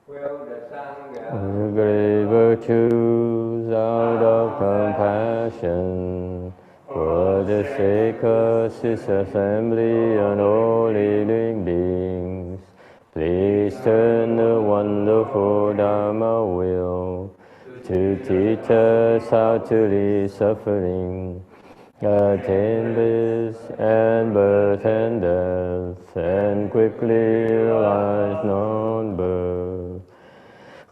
Great virtues out of compassion for the sake of this assembly and all living beings. Please turn the wonderful Dharma wheel to teach us how to live suffering, attain bliss and birth and death, and quickly realize non-birth.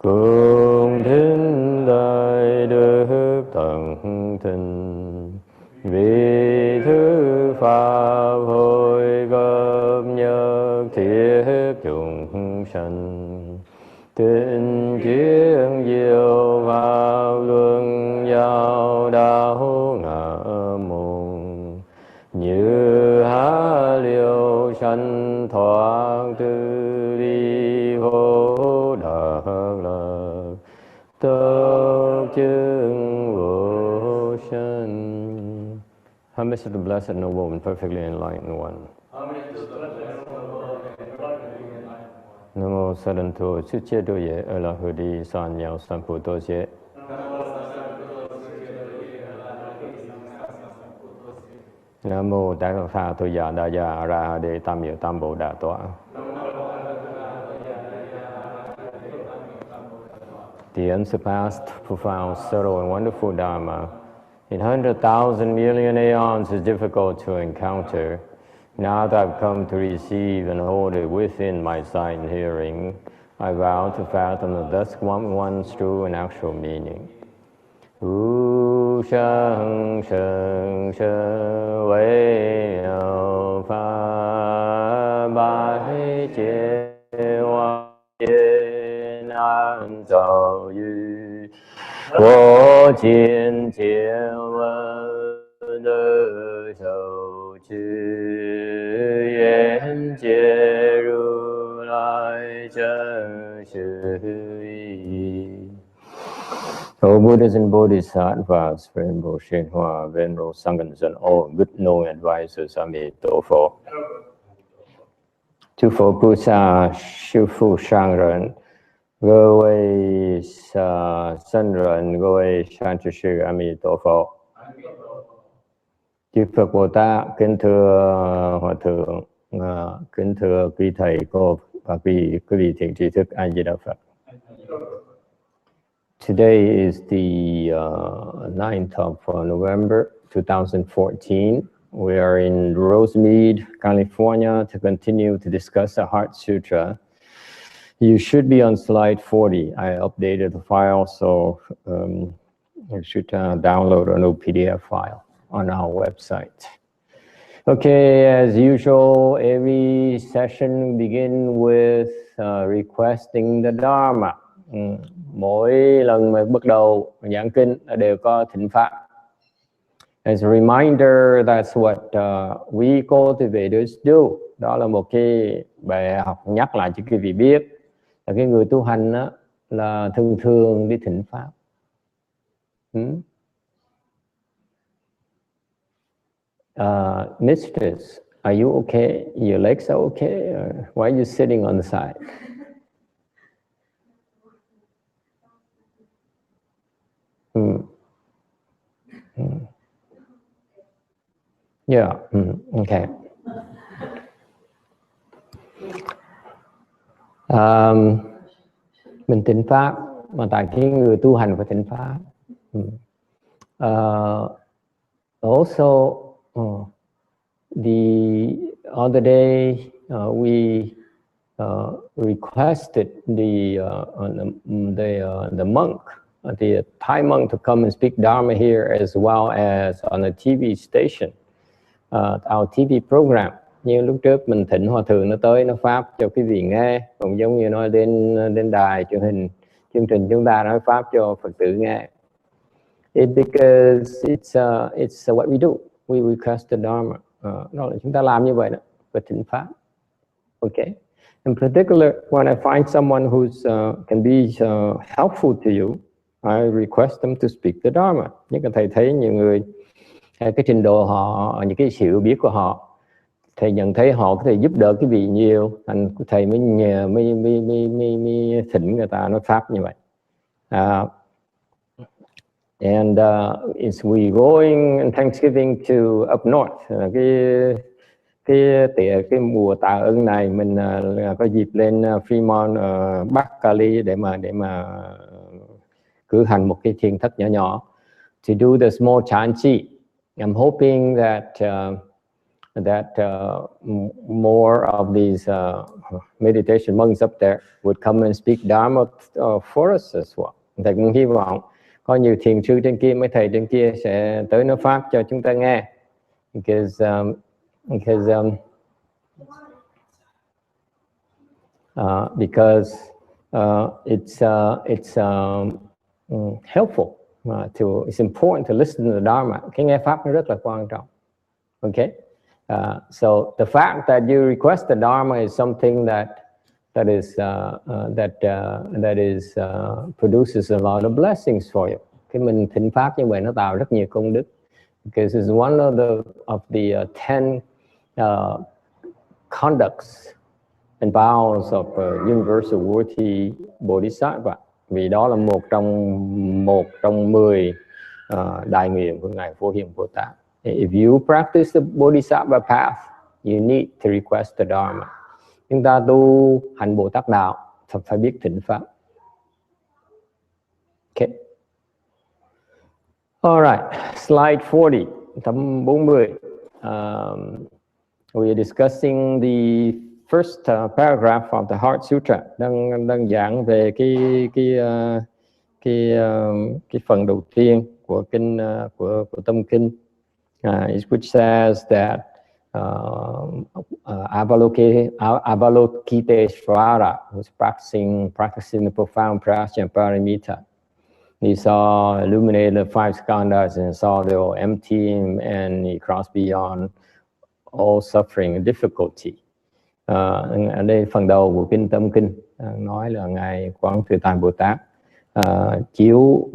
Cùng thính đại đức tận tình, vì thứ pháp hội cấp nhất thiết chúng sanh. Tình chuyên diệu pháp luân giao đạo ngã môn, như há liêu sanh thoát tư ly khổ đắc lạc, tốc chứng vô sanh. Homage to the Blessed Noble and Perfectly Enlightened One. Namo Saranto Suchedoye Alahudi Sanyao Samputosye. Namo Đại Phật Thu Già Đa Gia Ra Đề Tam Diệu Tam Bồ Đà Tọa. The unsurpassed, profound, subtle, and wonderful Dharma in 100,000 million aeons is difficult to encounter. Now that I've come to receive and hold it within my sight and hearing, I vow to fathom the dusk one's true and actual meaning. Wu shang sheng she wei yao fa bai jie wang yan an zao yu guo jian jian wen de shou qu yan jie ru lai zhen shi yi. O Buddhas and Bodhisattvas, Venerable Shenhua, Venerable Sanghas, and all good knowing advisors, Amitabha. Chư Phật Bồ Tát, Sư Phụ Sang Rần, Cơ Vị Sân Rần, Cơ Vị Sang Sư Sư, Amitabha. Chư Phật Bồ Tát, kính thưa Hòa Thượng, kính thưa quý Thầy cô và quý vị thiện tri thức A Di Đà Phật. Today is the 9th of November 2014. We are in Rosemead, California to continue to discuss the Heart Sutra. You should be on slide 40. I updated the file, so you should download a new PDF file on our website. Okay, as usual, every session begin with requesting the Dharma. Mỗi lần mà bắt đầu giảng kinh đều có thỉnh pháp. As a reminder, that's what we cultivators do. Đó là một cái bài học nhắc lại cho quý vị biết là cái người tu hành đó, là thường thường đi thỉnh pháp. Mistress, are you okay? Your legs are okay? Or why are you sitting on the side? Yeah, okay. Mình thỉnh pháp, mà tại cái người tu hành phải thỉnh pháp. Also, the other day we requested the monk, the Thai monk, to come and speak Dharma here as well as on a TV station, our TV program. Như lúc trước mình thỉnh Hòa Thượng nó tới nó pháp cho quý vị nghe, cũng giống như nó đến đài truyền hình chương trình chúng ta nói pháp cho Phật tử nghe. Because it's what we do. We request the Dharma. Đó là chúng ta làm như vậy đó, và thỉnh pháp. Okay. In particular, when I find someone who's can be helpful to you, I request them to speak the Dharma. Nhất là thầy thấy nhiều người cái trình độ họ, những cái sự biết của họ thầy nhận thấy họ có thể giúp đỡ cái vị nhiều, thành thầy mới nhờ mới thỉnh người ta nói pháp như vậy. And is we going in Thanksgiving to up north. Cái mùa tạ ơn này mình có dịp lên Fremont Bắc Cali để mà cử hành một cái thiền thất nhỏ nhỏ. To do the small chanchi. I'm hoping that more of these meditation monks up there would come and speak Dharma for us as well. Thầy cũng hy vọng có nhiều thiền sư trên kia, mấy thầy trên kia sẽ tới nói pháp cho chúng ta nghe. Because it's helpful. It's important to listen to the Dharma. Cái nghe pháp nó rất là quan trọng. Okay, so the fact that you request the Dharma is something that produces a lot of blessings for you. Cái mình thỉnh pháp như vậy nó tạo rất nhiều công đức. Because it's one of the 10 conducts and vows of universal worthy bodhisattva. Vì đó là một trong 10 đại nguyện của ngài Phổ Hiền Bồ Tát. If you practice the bodhisattva path, you need to request the Dharma. Chúng ta tu hành Bồ Tát đạo phải biết thỉnh pháp. Okay. All right, slide 40, tấm 40. We are discussing the first paragraph of the Heart Sutra. Đang giảng về cái phần đầu tiên của kinh của tâm kinh, which says that Avalokiteshvara was practicing the profound Prajnaparamita. He saw illuminated the 5 Skandhas and saw they were empty, and he crossed beyond all suffering and difficulty. Ở đây phần đầu của kinh tâm kinh nói là ngài Quán Tự Tại Bồ Tát chiếu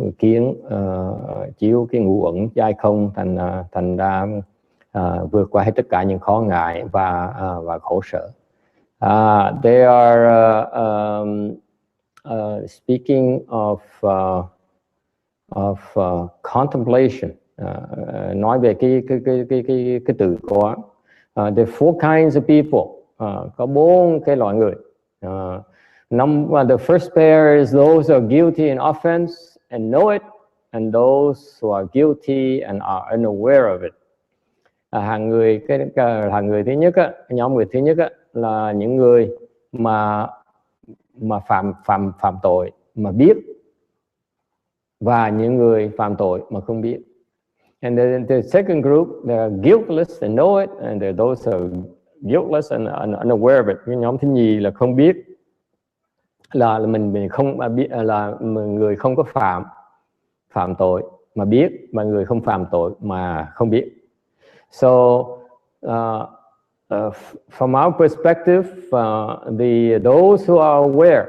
cái ngũ uẩn giai không thành ra vượt qua hết tất cả những khó ngại và khổ sở. They are speaking of contemplation, nói về cái tự quán. There are 4 kinds of people. Có 4 cái loại người. The first pair is those who are guilty in offense and know it, and those who are guilty and are unaware of it. Hàng người thứ nhất á, nhóm người thứ nhất á, là những người mà phạm tội mà biết, và những người phạm tội mà không biết. And the second group, they are guiltless and know it, and there are those who are guiltless and unaware of it. Cái nhóm thứ nhì là không biết, là mình không biết, là người không có phạm tội mà biết, mà người không phạm tội mà không biết. So from our perspective, those who are aware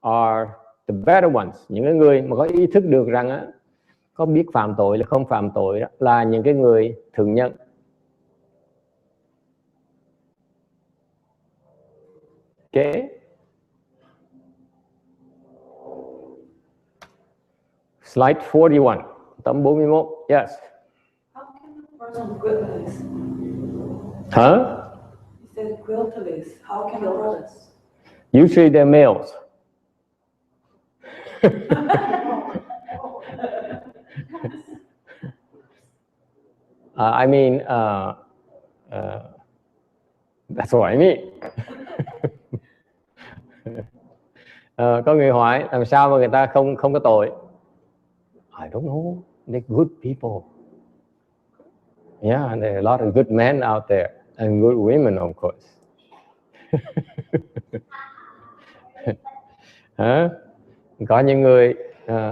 are the better ones. Những người mà có ý thức được rằng á, có biết phạm tội là không phạm tội đó, là những cái người thường nhân. Okay. Slide 41, tấm 41. Yes. How can a person guiltless? Huh? He said guiltless. How can a person? Usually they're males. I mean, that's what I mean. Có người hỏi làm sao mà người ta không có tội? I don't know. They're good people. Yeah, and there are a lot of good men out there and good women, of course. Có những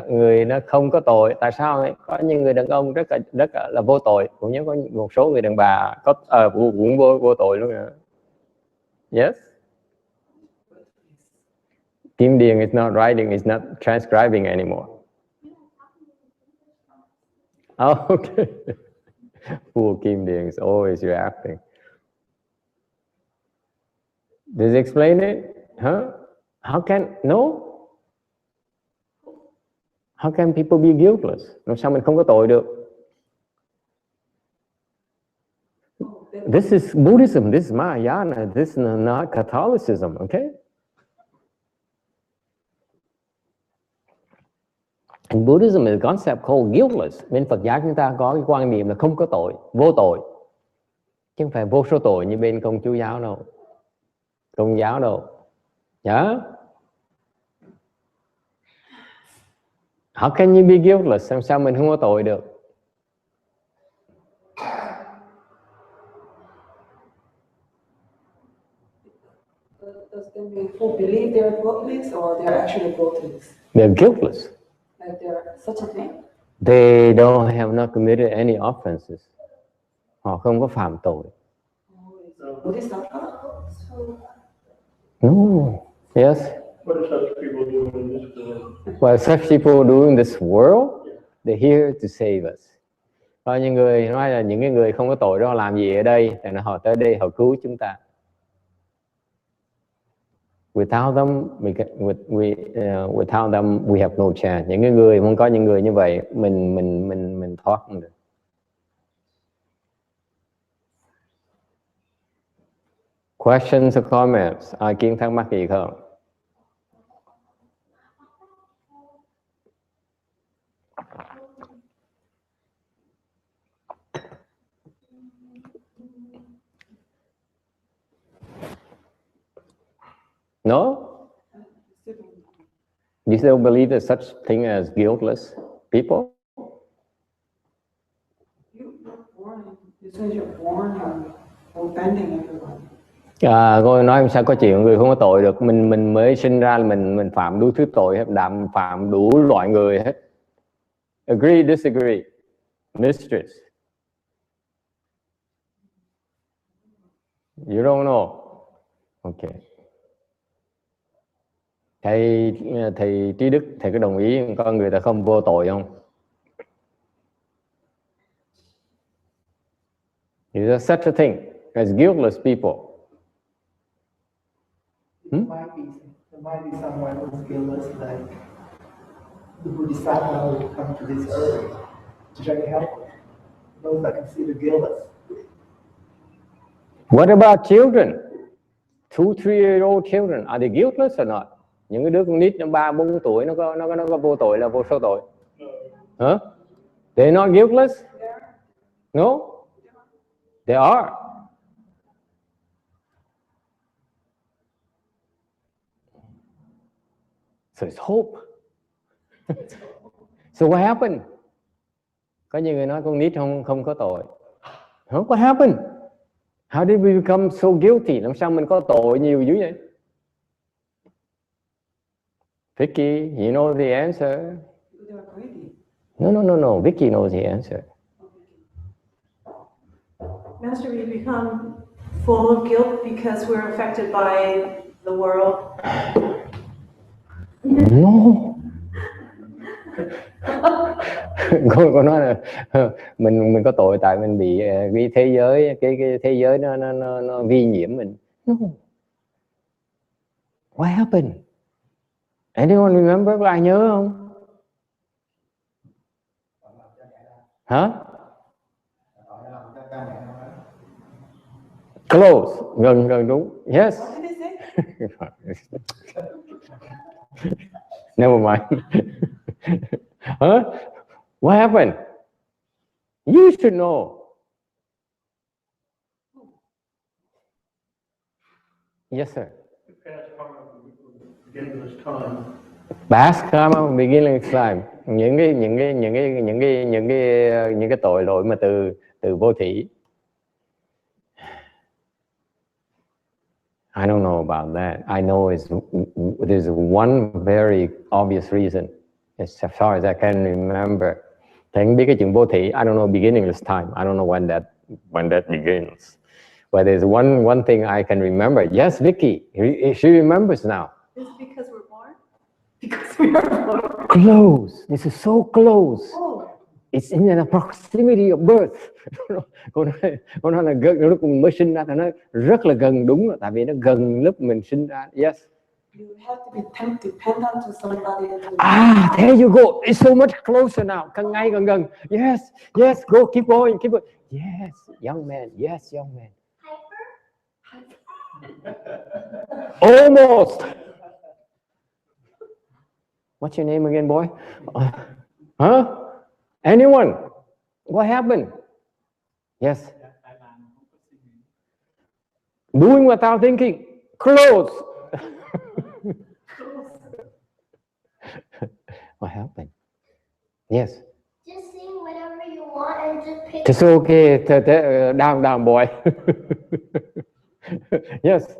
người nó không có tội. Tại sao? Có những người đàn ông rất là vô tội, cũng như có một số người đàn bà cũng vô tội luôn. Yes. Kim Điền is not writing, is not transcribing anymore. Oh, okay. Poor Kim Điền is always reacting. Does it explain it? Huh? How can How can people be guiltless? Làm sao mình không có tội được? This is Buddhism. This is Mahayana. This is not Catholicism. Okay? In Buddhism is a concept called guiltless. Bên Phật giáo chúng ta có cái quan niệm là không có tội, vô tội, chứ không phải vô số tội như bên Công giáo đâu. Công giáo đâu. Yeah? How can you be guiltless? Làm sao mình không có tội được? Does that mean people believe they're guiltless or they're actually guiltless? They're guiltless. Like they're such a thing? They don't have not committed any offenses. Họ không có phạm tội. Buddhist not? No. Yes. What are such people doing in this world? Well, such people do in this world, they're here to save us. Có những người nói là những cái người không có tội đó làm gì ở đây, thì họ tới đây họ cứu chúng ta. Without them, without them, we have no chance. Những cái người không có những người như vậy, mình thoát không được. Questions or comments? Ai kiến thắc mắc gì không? No? You still believe there's such thing as guiltless people? You say you're born offending everyone. Cô nói sao có chuyện người không có tội được? Mình mới sinh ra là mình phạm đủ thứ tội hết, phạm đủ loại người hết. Agree, disagree? Mistress. You don't know. Okay. Thầy Trí Đức, thầy có đồng ý con người ta không vô tội không? Is there such a thing as guiltless people? There might be someone who's guiltless, like the Bodhisattva who come to this earth to try to help those that consider guiltless. What about children? 2, 3-year-old children, are they guiltless or not? Những cái đứa con nít 3, 4 tuổi nó có vô tội là vô số tội? Huh? They're not guiltless? No? They are. So it's hope. So what happened? Có nhiều người nói con nít không có tội. Huh? What happened? How did we become so guilty? Làm sao mình có tội nhiều dữ vậy? Vicky, you know the answer. No. Vicky knows the answer. Master, we become full of guilt because we're affected by the world. No. Cô nói là mình có tội tại mình bị cái thế giới, cái thế giới nó vi nhiễm mình. No. What happened? Anyone remember? Có ai nhớ không? Hả? Close. Gần đúng. Yes. Never mind. Huh? What happened? You should know. Yes, sir. Past karma from beginning of time. Những cái tội lỗi mà từ vô thỉ. I don't know about that. I know there's one very obvious reason. As far as I can remember. Thầy biết cái chuyện vô thỉ. I don't know beginningless time. I don't know when that begins. But there's one thing I can remember. Yes, Vicky, she remembers now. Is it because we're born? Because we are born. Close. This is so close. Oh. It's in the proximity of birth. Cô nói là gần, lúc mình mới sinh ra thì nó rất là gần, đúng rồi, tại vì nó gần lúc mình sinh ra. Yes. You have to be dependent to somebody. There you go. It's so much closer now. Càng ngày càng gần. Yes, yes. Go, keep going, keep going. Yes, young man. Yes, young man. Almost. What's your name again, boy? Huh? Anyone? What happened? Yes. Doing without thinking. Close. What happened? Yes. Just sing whatever you want and just pick. It's okay. Down, boy. Yes.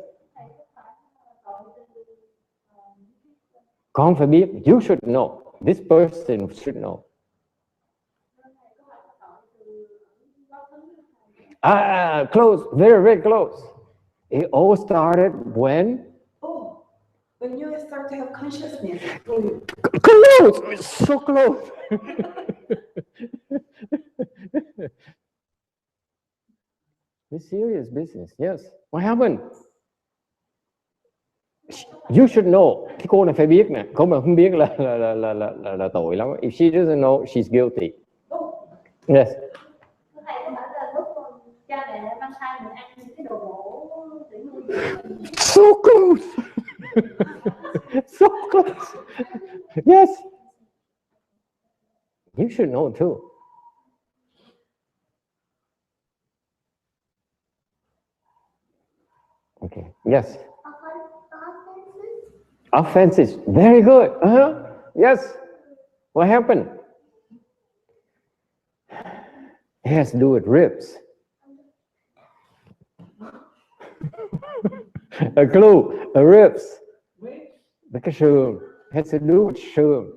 Con phải biết. You should know. This person should know. Close. Very, very close. It all started when? When you start to have consciousness. Close. It's so close. It's serious business. Yes. What happened? You should know. Cái cô này phải biết nè. Cô mà không biết là tội lắm. If she doesn't know, she's guilty. Yes. So close. So close. Yes. You should know too. Okay. Yes. Offenses. Very good. Yes. What happened? It has to do with ribs. A clue. A ribs. Cái xương. Has to do with xương.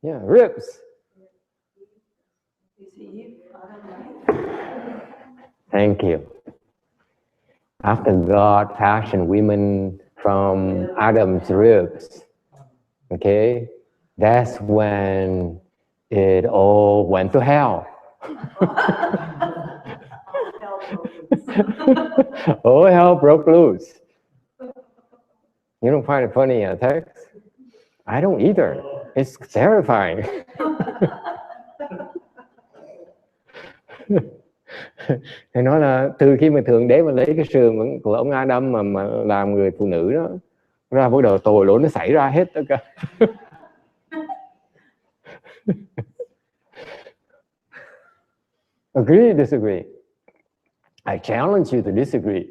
Yeah, ribs. Thank you. After God fashioned women from Adam's ribs, okay, that's when it all went to hell. Oh, hell broke loose. You don't find it funny, Tex? I don't either. It's terrifying. Thì nói là từ khi mà Thượng Đế mà lấy cái sườn của ông Adam mà làm người phụ nữ đó ra, bắt đầu tội lỗi nó xảy ra hết tất cả. Agree or disagree? I challenge you to disagree.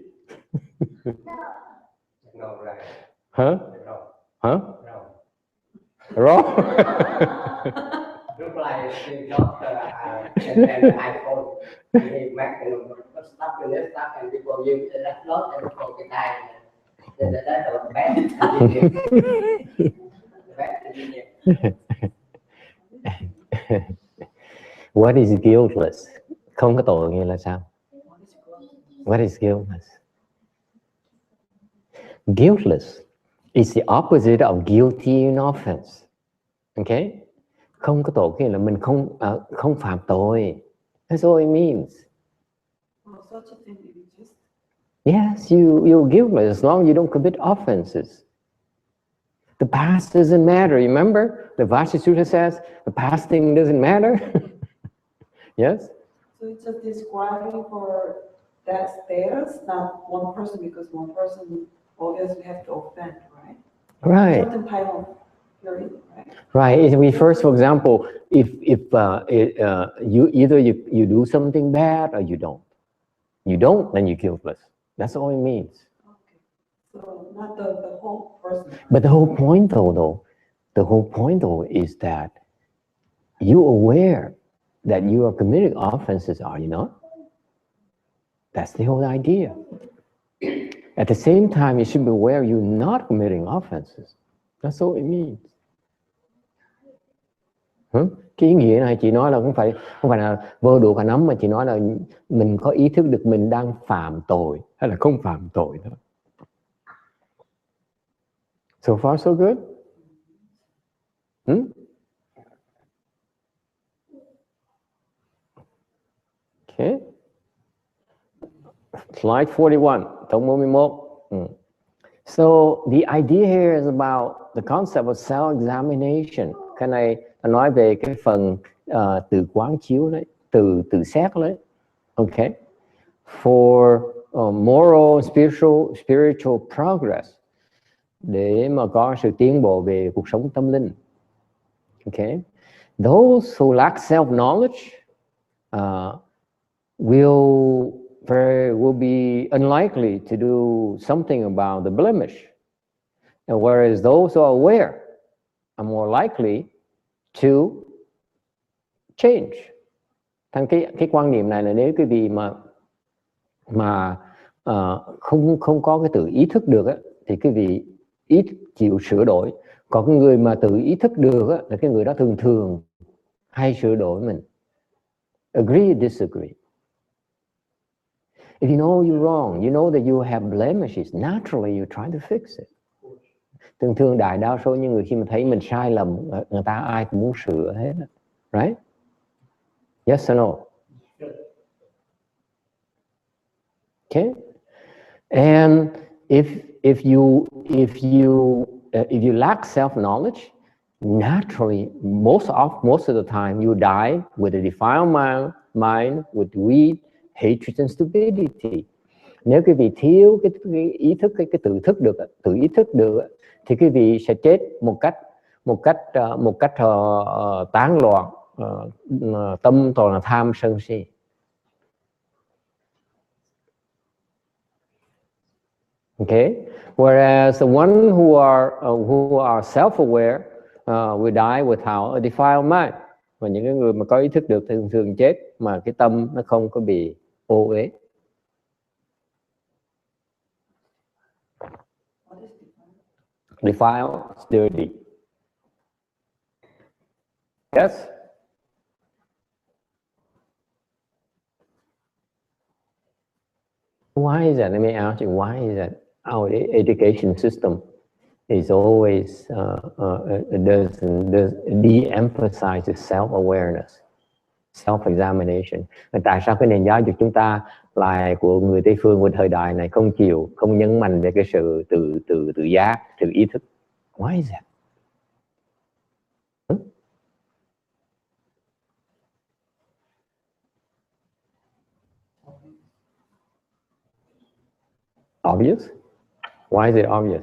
No, right. Huh? No. Huh? No. Wrong? Look like she got an iPhone. And he make stuff in this stuff and people use that lot and people can die. That's a bad What is guiltless? Không có tội nghĩa là sao? What is guiltless? Guiltless is the opposite of guilty in offense. Okay? Không có tội nghĩa là mình không phạm tội. That's all it means. Such a thing exists. Yes, you're guiltless as long as you don't commit offenses. The past doesn't matter. Remember, the Vashi Sutra says the past thing doesn't matter. Yes? So it's just describing for that status, not one person, because one person obviously have to offend, right? Right. Certain time of period, right? Right. It refers, for example, if you either you do something bad or you don't. You don't, then you're guiltless. That's all it means. Okay. So not the whole person. But the whole point though is that you're aware that you are committing offenses, are you not? That's the whole idea. At the same time, you should be aware you're not committing offenses. That's all it means. Cái ý nghĩa này chị nói là không phải là vơ đũa cả nắm, mà chị nói là mình có ý thức được mình đang phạm tội hay là không phạm tội thôi. So far so good? Okay. Slide 41, tổng 41. So the idea here is about the concept of self-examination. Cái này nói về cái phần từ quán chiếu đấy, từ xét đấy. Okay. For moral, spiritual progress, để mà có sự tiến bộ về cuộc sống tâm linh. Okay. Those who lack self-knowledge will be unlikely to do something about the blemish, and whereas those who are aware are more likely to change. Thằng cái quan niệm này là nếu quý vị mà không có cái tự ý thức được á, thì quý vị ít chịu sửa đổi. Còn cái người mà tự ý thức được á, là cái người đó thường hay sửa đổi mình. Agree or disagree? If you know you're wrong, you know that you have blemishes, naturally you try to fix it. Thường đại đa số những người khi mà thấy mình sai lầm, người ta ai cũng muốn sửa hết. Right? Yes or no? Okay. And if you lack self-knowledge, naturally most of the time you die with a defiled mind, with greed, hatred and stupidity. Nếu quý vị thiếu cái ý thức, cái tự ý thức được, thì quý vị sẽ chết một cách tán loạn, tâm toàn là tham sân si. Okay, whereas the one who are self-aware will die without a defiled mind. Và những cái người mà có ý thức được thì thường chết mà cái tâm nó không có bị ô uế. Defiled, dirty. Yes. Why is that? Let me ask you, why is that our education system is always does de-emphasize self-awareness, self-examination? Tại sao cái nền giáo dục chúng ta là của người Tây phương của thời đại này không nhấn mạnh về cái sự tự giác, tự ý thức? Why is that? Obvious? Why is it obvious?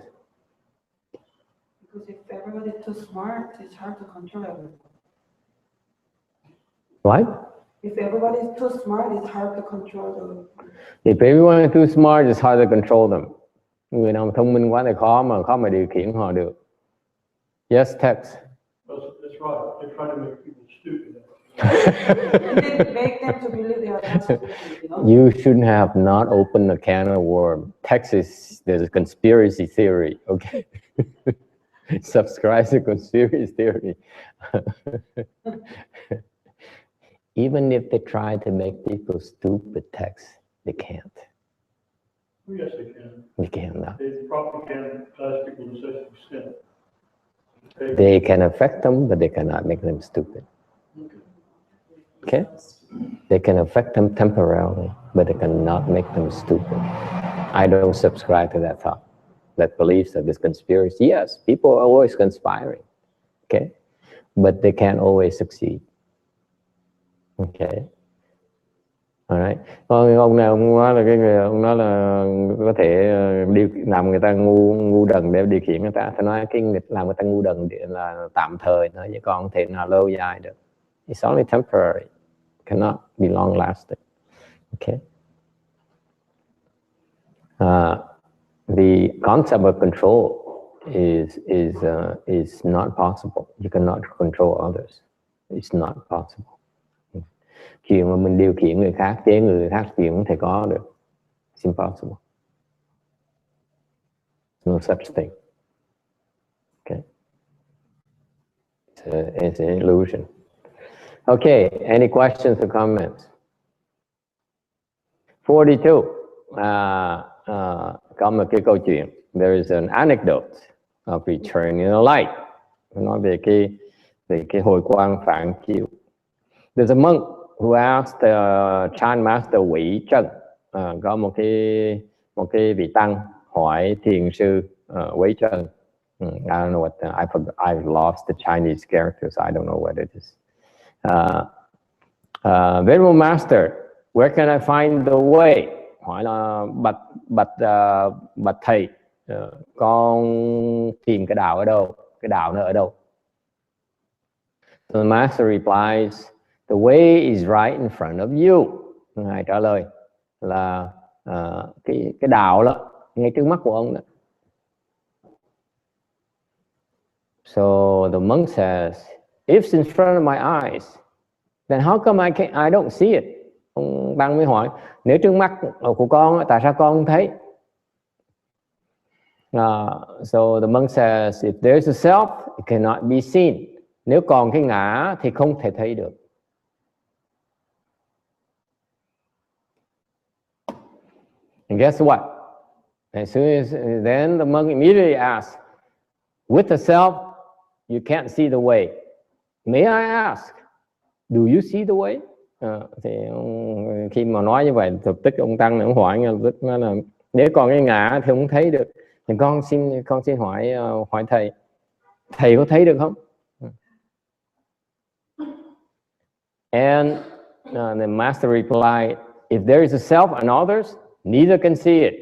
Because if everybody's too smart, it's hard to control everyone. What? If everybody's too smart, it's hard to control them. If everyone is too smart, it's hard to control them. Người nào thông minh quá thì khó mà điều khiển họ được. Yes, Tex. That's right. They try to make people stupid. And make them to believe they are not stupid, you know? You shouldn't have not opened a can of worms. Texas, there's a conspiracy theory, okay? Subscribe to conspiracy theory. Even if they try to make people stupid, Tex, they can't. Oh, yes, they can. They cannot. They probably can cause people to such an extent. They can affect them, but they cannot make them stupid. Okay? They can affect them temporarily, but they cannot make them stupid. I don't subscribe to that thought, that belief that this conspiracy. Yes, people are always conspiring, okay? But they can't always succeed. Okay. All right. Ông này ông nói là ông nói là có thể làm người ta ngu đần để điều khiển người ta. Phải nói cái làm người ta ngu đần là tạm thời thôi, chứ còn không thể nào lâu dài được. It's only temporary. Cannot be long lasting. Okay. The concept of control is not possible. You cannot control others. It's not possible. Chuyện mà mình điều khiển người khác, chế người khác chuyện không thể có được. It's impossible. No such thing. Okay. It's an illusion. Okay, any questions or comments? 42. Có một cái câu chuyện. There is an anecdote of returning the light. Nói về cái hồi quang phản chiếu. There's a monk who asked the Chan Master Wỷ Trân, có một cái vị tăng hỏi thiền sư Wỷ Trân. I don't know what I've lost the Chinese characters. I don't know what it is. Venerable Master, where can I find the way? Hỏi là bạch thầy, con tìm cái đạo ở đâu? Cái đạo nó ở đâu? So the Master replies, the way is right in front of you. Ngài trả lời là cái đạo đó ngay trước mắt của ông đó. So the monk says, if it's in front of my eyes, then how come I don't see it? Ông Tăng mới hỏi, nếu trước mắt của con, tại sao con không thấy? So the monk says, if there's a self, it cannot be seen. Nếu còn cái ngã thì không thể thấy được. And guess what? As soon as then the monk immediately asks, with the self, you can't see the way. May I ask, do you see the way? Thì khi mà nói như vậy, thực tức ông Tăng này ông hỏi là nếu còn cái ngã thì không thấy được. Thì con xin hỏi thầy có thấy được không? And the Master replied, if there is a self and others, neither can see it.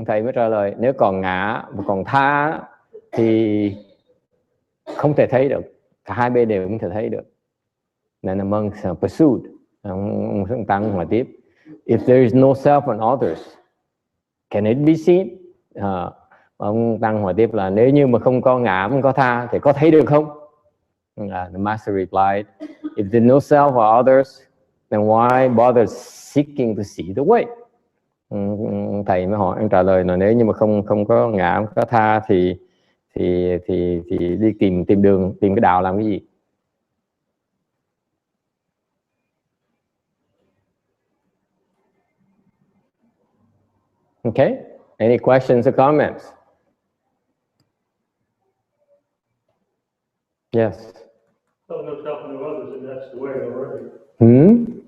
Thầy mới trả lời, nếu còn ngã và còn tha thì không thể thấy được. Cả hai bên đều không thể thấy được. Then the monk pursued. Ông Tăng hỏi tiếp, if there is no self and others, can it be seen? Ông Tăng hỏi tiếp là nếu như mà không có ngã, không có tha thì có thấy được không? The Master replied, if there is no self or others, then why bother seeking to see the way? Thầy mới hỏi, ông trả lời là nếu như mà không có ngã, không có tha thì đi tìm đường, tìm cái đạo làm cái gì? Okay, any questions or comments? Yes. So no self and no others, and that's the way already.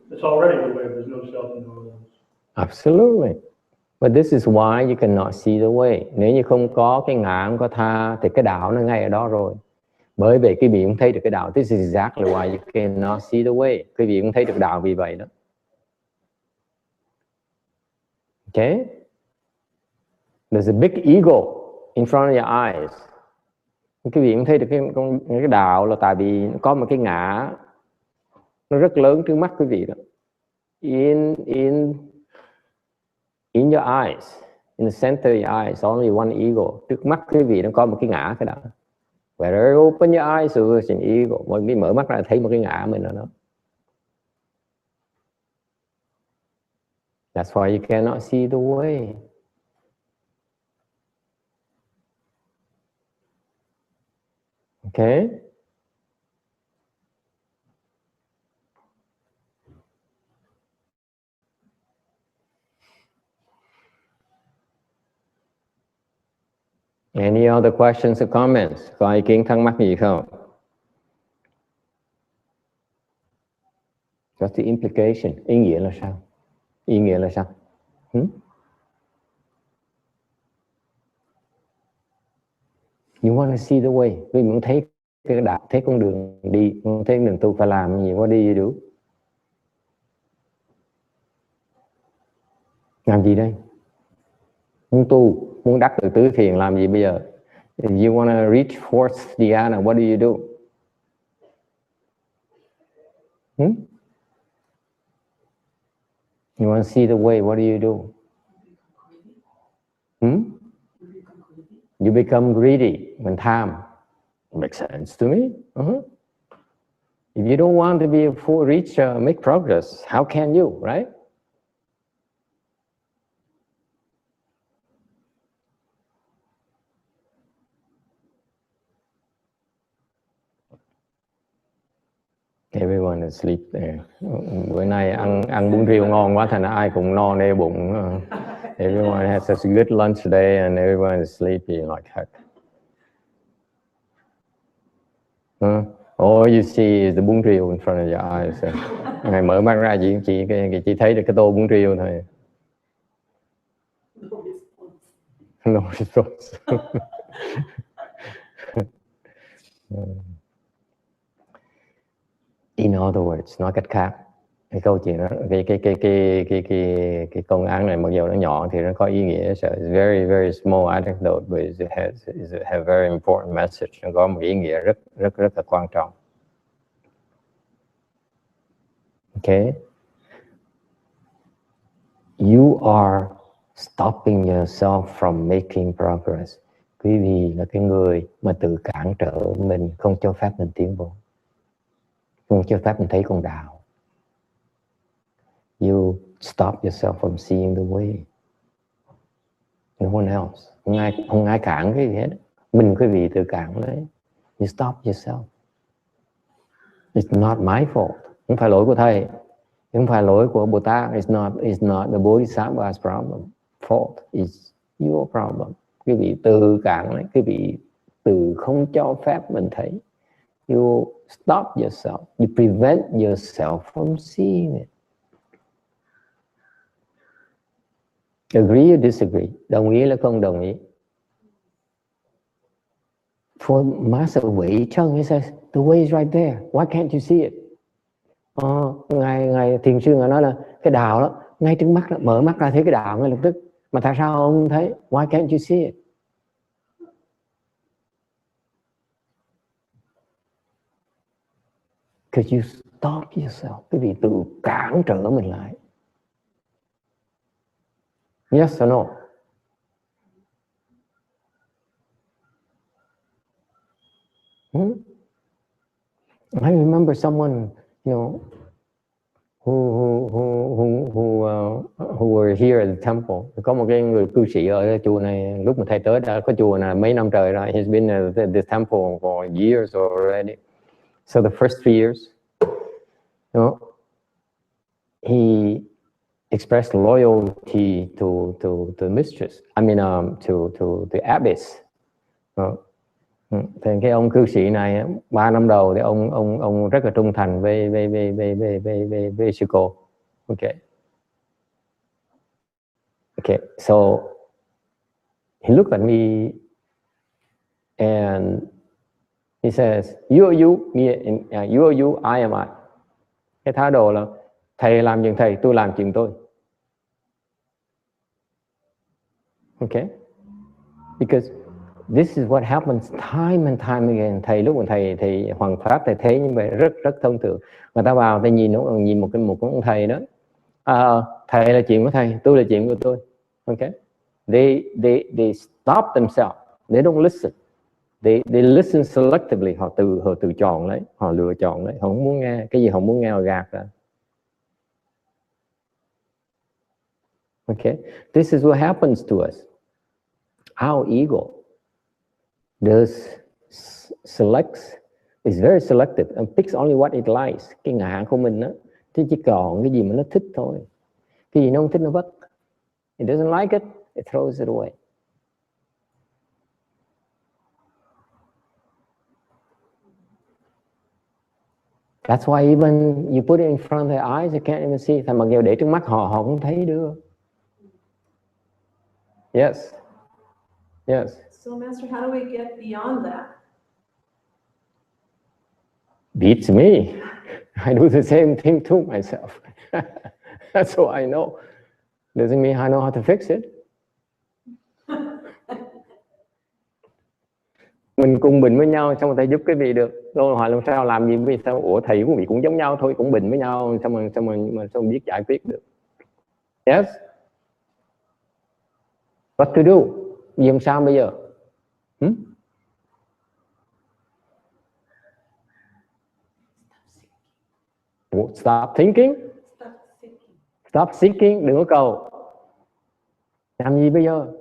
It's already the way. There's no self and no others. Absolutely. But this is why you cannot see the way. Nếu như không có cái ngã, không có tha thì cái đạo nó ngay ở đó rồi. Bởi vì quý vị không thấy được cái đạo. This is exactly why you cannot see the way. Quý vị không thấy được đạo vì vậy đó. Okay? There's a big ego in front of your eyes. Quý vị không thấy được cái đạo là tại vì có một cái ngã nó rất lớn trước mắt quý vị đó. In your eyes, in the center of your eyes, only one ego. Trước mắt quý vị nó có một cái ngã cái đó. Wherever you open your eyes, there's an ego. Mỗi khi mở mắt ra thấy một cái ngã mình ở đó. That's why you cannot see the way. Okay? Any other questions or comments? Có ý kiến thắc mắc gì không? What's the implication? Ý nghĩa là sao? Ý nghĩa là sao? You want to see the way. Vì muốn thấy cái đạo, thấy con đường đi, muốn thấy đường tu phải làm gì, what do you do? Làm gì đây? Muốn tu, muốn đắc được tứ thiền làm gì bây giờ? If you want to reach fourth dhyana, what do you do? You want to see the way, what do you do? You become greedy, mình tham. Makes sense to me. If you don't want to be reach, make progress, how can you, right? Everyone is asleep there. Bữa nay ăn bún riêu ngon quá thành ra ai cũng no nê bụng. Everyone has such a good lunch today and everyone is sleepy like heck. All you see is the bún riêu in front of your eyes. Ngài mở mắt ra chỉ thấy được cái tô bún riêu thôi. No response. In other words, nói cách khác, cái câu chuyện đó, cái công án này mặc dù nó nhỏ thì nó có ý nghĩa. So it's very very small anecdote, but it has very important message. Nó có một ý nghĩa rất là quan trọng. Okay, you are stopping yourself from making progress. Quý vị là cái người mà tự cản trở mình, không cho phép mình tiến bộ, không cho phép mình thấy con đạo. You stop yourself from seeing the way. No one else. Không ai cản cái gì hết. Mình quý vị tự cản đấy. You stop yourself. It's not my fault. Không phải lỗi của thầy. Không phải lỗi của Bồ Tát. It's not the Bodhisattva's problem. Fault is your problem. Quý vị tự cản đấy. Quý vị tự không cho phép mình thấy. You stop yourself. You prevent yourself from seeing it. Agree or disagree? Đồng ý là không đồng ý? For Master Wei Cheng, he says, the way is right there. Why can't you see it? Ngài thiền sư ngài nói là cái đạo đó ngay trước mắt đó, mở mắt ra thấy cái đạo ngay lập tức. Mà tại sao ông không thấy? Why can't you see it? Because you stop yourself. Cái vị tự cản trở mình lại. Yes or no? I remember someone, you know, who were here at the temple. Có một cái người cư sĩ ở chùa này, lúc mà thầy tới đã có chùa này mấy năm trời rồi. He's been at this temple for years already. So the first 3 years, you know, he expressed loyalty to the mistress. I mean, to the abbess. Thì cái ông cư sĩ này 3 năm đầu thì ông rất là trung thành với sư cô. Okay. So he looked at me and he says, "You are you, me, you are you, I am I." Cái thái độ là thầy làm chuyện thầy, tôi làm chuyện tôi. Okay. Because this is what happens time and time again. Thầy lúc mà thầy Hoàng Pháp thầy thấy như vậy rất thông thường. Người ta vào thầy nhìn một ông thầy đó. Thầy là chuyện của thầy, tôi là chuyện của tôi. Okay. They stop themselves. They don't listen. They listen selectively. Họ tự chọn lấy, họ lựa chọn lấy. Họ không muốn nghe cái gì họ muốn nghe họ gạt ra. Okay. This is what happens to us. Our ego selects, is very selective and picks only what it likes. Cái ngã của mình đó, chứ chỉ còn cái gì mà nó thích thôi. Cái gì nó không thích nó vứt. It doesn't like it, it throws it away. That's why even you put it in front of their eyes, they can't even see. Thành mặc dù để trước mắt họ không thấy được. Yes. Yes. So, Master, how do we get beyond that? Beats me. I do the same thing to myself. That's all I know. Doesn't mean I know how to fix it. Mình cùng bình với nhau, xong rồi thầy giúp cái vị được. Tôi hỏi làm sao làm gì vì sao? Ủa thầy của vị cũng giống nhau thôi, cũng bình với nhau, sao biết giải quyết được? Yes. What to do? Gì làm sao bây giờ? Stop thinking. Stop seeking. Đừng có cầu. Làm gì bây giờ?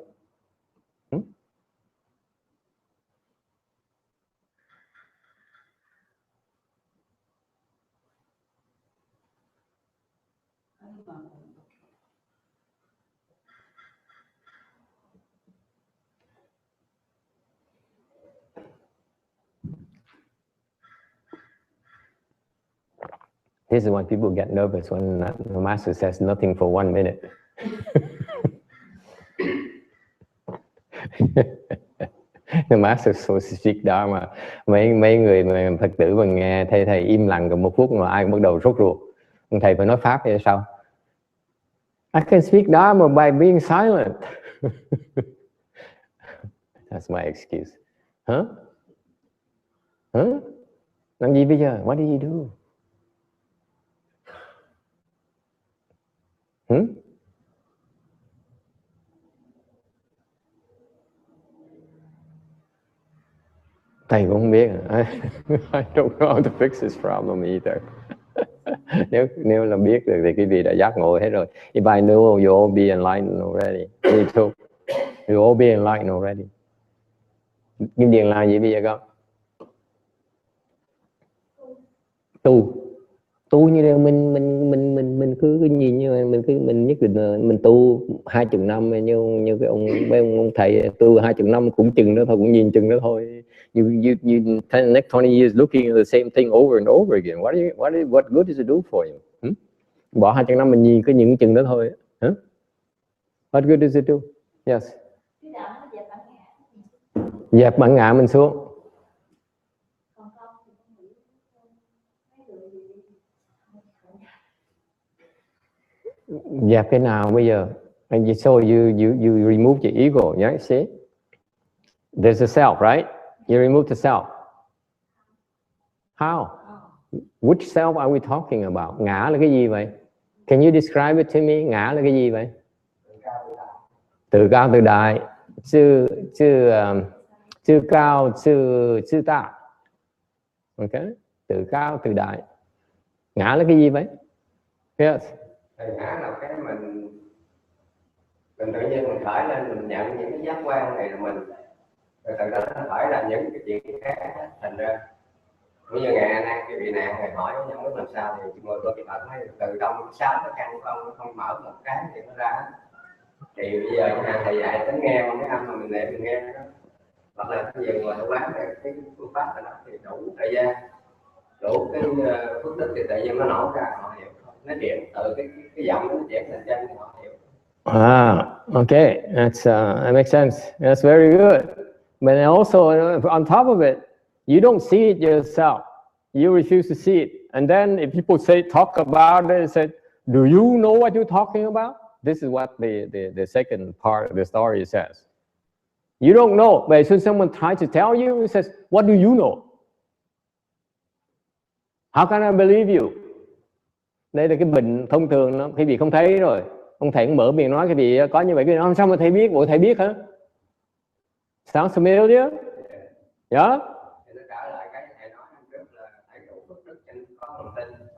This is why people get nervous when the master says nothing for 1 minute. The master so speak đó mà mấy người mà Phật tử mà nghe thầy im lặng gần 1 phút mà ai cũng bắt đầu sốt ruột. Thầy phải nói pháp hay sao? I can speak Dharma by being silent. That's my excuse. Huh? Làm gì bây giờ? What do you do? Thầy cũng không biết. I don't know how to fix this problem either. Nếu là biết được thì cái vị đã giác ngộ hết rồi. If I know, you all be enlightened already. Me too. You all be enlightened already. Kim Điền là gì bây giờ con? Tu như là mình cứ cái gì như mình nhất định là mình tu 20 năm như cái ông thầy tu 20 năm cũng chừng đó thôi, cũng nhìn chừng đó thôi. You next 20 years looking at the same thing over and over again. What good does it do for you? Bỏ 20 năm mình nhìn cái những chừng đó thôi. What good does it do? Yes. Dẹp bản ngã mình xuống. Dẹp cái nào bây giờ? And so you remove the ego, yeah? See? There's a self, right? You remove the self. How? Which self are we talking about? Ngã là cái gì vậy? Can you describe it to me? Ngã là cái gì vậy? Tự cao tự đại. Chư cao chư ta. Okay? Tự cao tự đại. Ngã là cái gì vậy? Yes. Ngã là cái mình tự nhiên mình khởi lên, mình nhận những cái giác quan này là mình, rồi từ đó nó khởi là những cái chuyện khác. Thành ra bây giờ ngày nay cái vị nạn này hỏi không biết làm sao thì mọi người các bạn thấy từ trong 6 cái căn không mở một cái thì nó ra. Thì bây giờ thầy dạy tính nghe cái âm mà mình để mình nghe đó, hoặc là cái gì mà nó bán cái phương pháp này nó thì đủ thời gian, đủ cái phước đức thì tự nhiên nó nổ ra, họ hiểu, nó chuyển từ cái giọng nó chuyển thành chân họ hiểu. Okay, that makes sense. That's very good. But also on top of it, you don't see it yourself. You refuse to see it. And then if people talk about it, say, do you know what you're talking about? This is what the second part of the story says. You don't know. But as soon as someone tries to tell you, he says, what do you know? How can I believe you? Đây là cái bệnh thông thường đó. Cái vị không thấy rồi. Ông thầy cũng mở miệng nói cái vị có như vậy. Cái nói, sao mà thầy biết? Bộ thầy biết hả? Sounds familiar? Yeah? Nó trở lại cái thầy nói hôm trước là thầy đủ phước đức cho nên có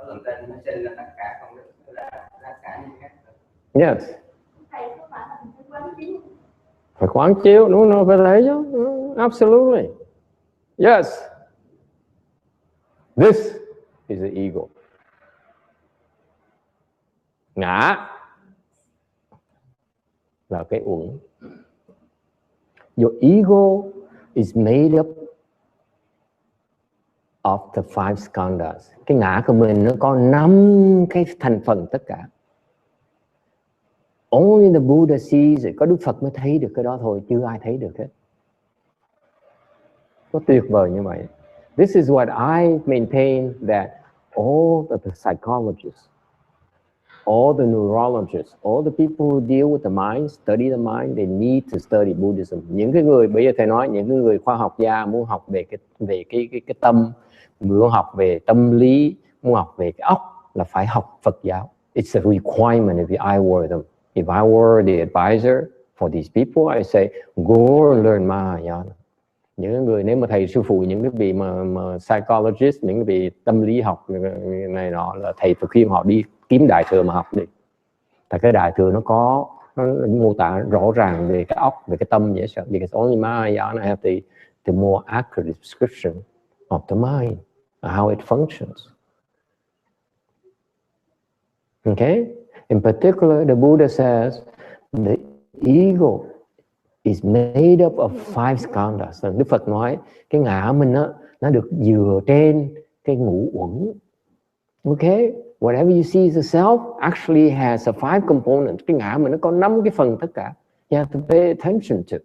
lòng tin nó sinh ra tất cả công đức là tất cả những khác. Yes. Phải quán chiếu, đúng không? Phải thấy chứ. Absolutely. Yes. This is the ego. Ngã là cái uẩn. Your ego is made up of the 5 skandhas. Cái ngã của mình nó có 5 cái thành phần tất cả. Only the Buddha sees it. Có Đức Phật mới thấy được cái đó thôi, chưa ai thấy được hết. Nó tuyệt vời như vậy. This is what I maintain, that all of the psychologists, all the neurologists, all the people who deal with the mind, study the mind, they need to study Buddhism. Những cái người, bây giờ thầy nói, những cái người khoa học gia muốn học về cái tâm, muốn học về tâm lý, muốn học về cái óc là phải học Phật giáo. It's a requirement if I were them. If I were the advisor for these people, I say, go learn Mahayana. Những người, nếu mà thầy sư phụ những cái vị mà psychologist, những cái vị tâm lý học này nọ, là thầy phải khuyên họ đi kiếm đại thừa mà học đi. Tại cái đại thừa nó mô tả rõ ràng về cái óc, về cái tâm dễ sợ. Because only Mahayana have the more accurate description of the mind, how it functions. Okay? In particular, the Buddha says the ego is made up of 5 skandhas. Đức Phật nói cái ngã mình nó được dựa trên cái ngũ uẩn. Okay, whatever you see as a self actually has a 5 components. Cái ngã mình nó có 5 cái phần tất cả. You have to pay attention to.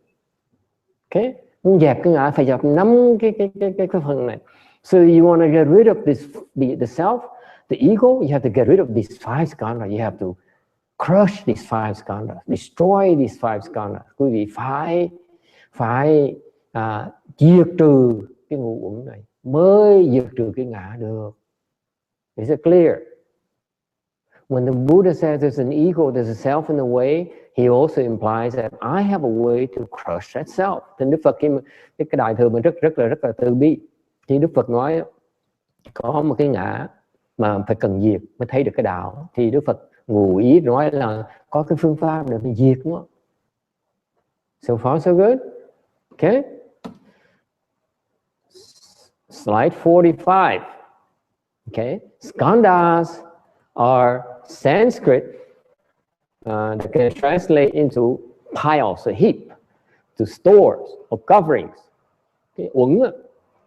Okay, muốn dẹp cái ngã phải dẹp 5 cái phần này. So you want to get rid of this, the self, the ego. You have to get rid of these 5 skandhas. You have to crush these 5 skandhas, destroy these 5 skandhas. Quý vị phải diệt trừ cái ngũ uẩn này mới diệt trừ cái ngã được. Is it clear? When the Buddha says there's an ego, there's a self in the way, he also implies that I have a way to crush that self. Thì Đức Phật cái đại thừa mình rất là từ bi. Thì Đức Phật nói có một cái ngã mà phải cần diệt mới thấy được cái đạo. Thì Đức Phật ngụ ý nói là có cái phương pháp để mình diệt nó. So far so good. Okay. Slide 45. Okay. Skandhas are Sanskrit that can translate into piles, a heap, to stores or coverings. Cái uẩn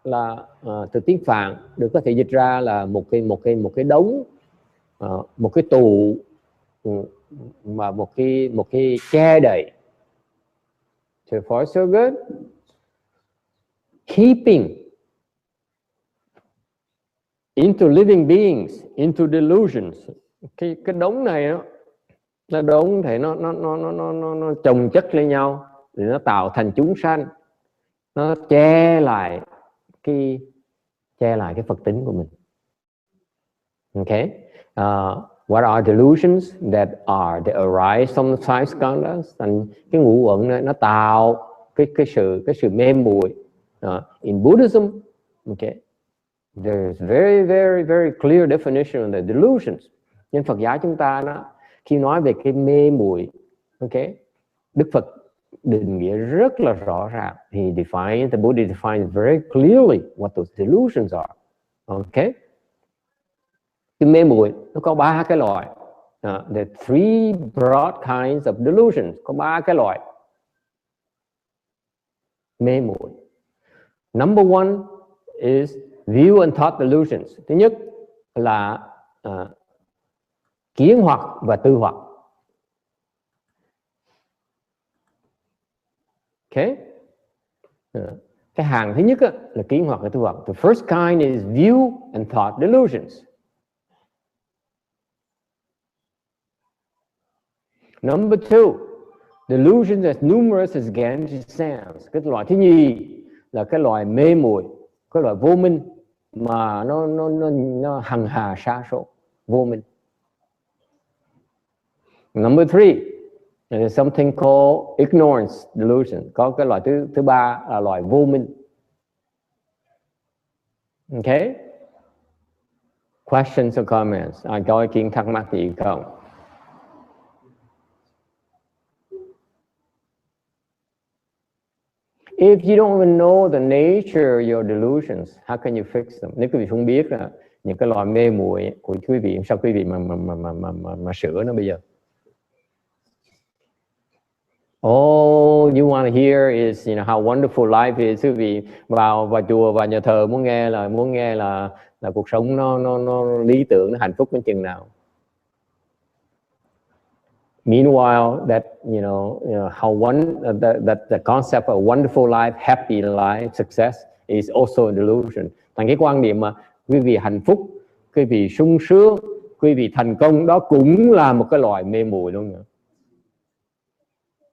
là từ tiếng Phạn được có thể dịch ra là một cái đống, một cái tủ, mà một cái che đậy. So far so good. Keeping into living beings, into delusions. Cái đống này nó đống thì nó chồng chất lên nhau thì nó tạo thành chúng sanh, nó che lại cái Phật tính của mình. Okay, what are delusions? That they arise from the 5 skandhas. Thành cái ngũ uẩn này nó tạo cái sự mê muội. In Buddhism, okay, there's very clear definition of the delusions. Nhưng Phật giáo chúng ta khi nói về cái mê muội, okay, Đức Phật định nghĩa rất là rõ ràng. The Buddha defines very clearly what those delusions are. Okay, cái mê muội nó có 3 cái loại. There are 3 broad kinds of delusions. Có 3 cái loại mê muội. Number 1 is view and thought delusions. Thứ nhất là kiến hoặc và tư hoặc. Okay. Cái hàng thứ nhất là kiến hoặc và tư hoặc. The first kind is view and thought delusions. Number 2, delusions as numerous as Ganges sands. Cái loại thứ nhì là cái loại mê muội, cái loại vô minh mà nó hằng hà sa số, vô minh. Number 3, there's something called ignorance delusion. Có cái loại thứ ba là loại vô minh. Okay? Questions or comments? Ai có ý kiến thắc mắc gì không? If you don't even know the nature of your delusions, how can you fix them? Nếu quý vị không biết là những cái loại mê muội của quý vị, sao quý vị mà sửa nó bây giờ? All you want to hear is, how wonderful life is. Quý vị vào chùa, vào nhà thờ muốn nghe là cuộc sống nó lý tưởng, nó hạnh phúc đến chừng nào. Meanwhile, that that the concept of wonderful life, happy life, success is also a delusion. Thành cái quan niệm mà quý vị hạnh phúc, quý vị sung sướng, quý vị thành công, đó cũng là một cái loại mê muội luôn nữa.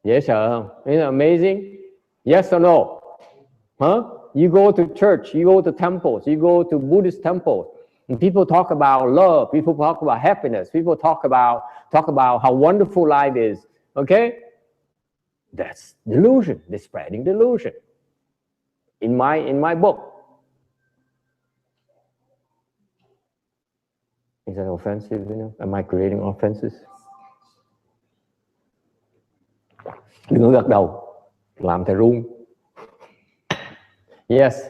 Dễ sợ không? Isn't it amazing? Yes or no? Huh? You go to church, you go to temples, you go to Buddhist temples, and people talk about love, people talk about happiness, people talk about how wonderful life is. Okay? That's delusion. They're spreading delusion. In my book. Is that offensive? Am I creating offenses? Đừng có gật đầu, làm thầy run. Yes. I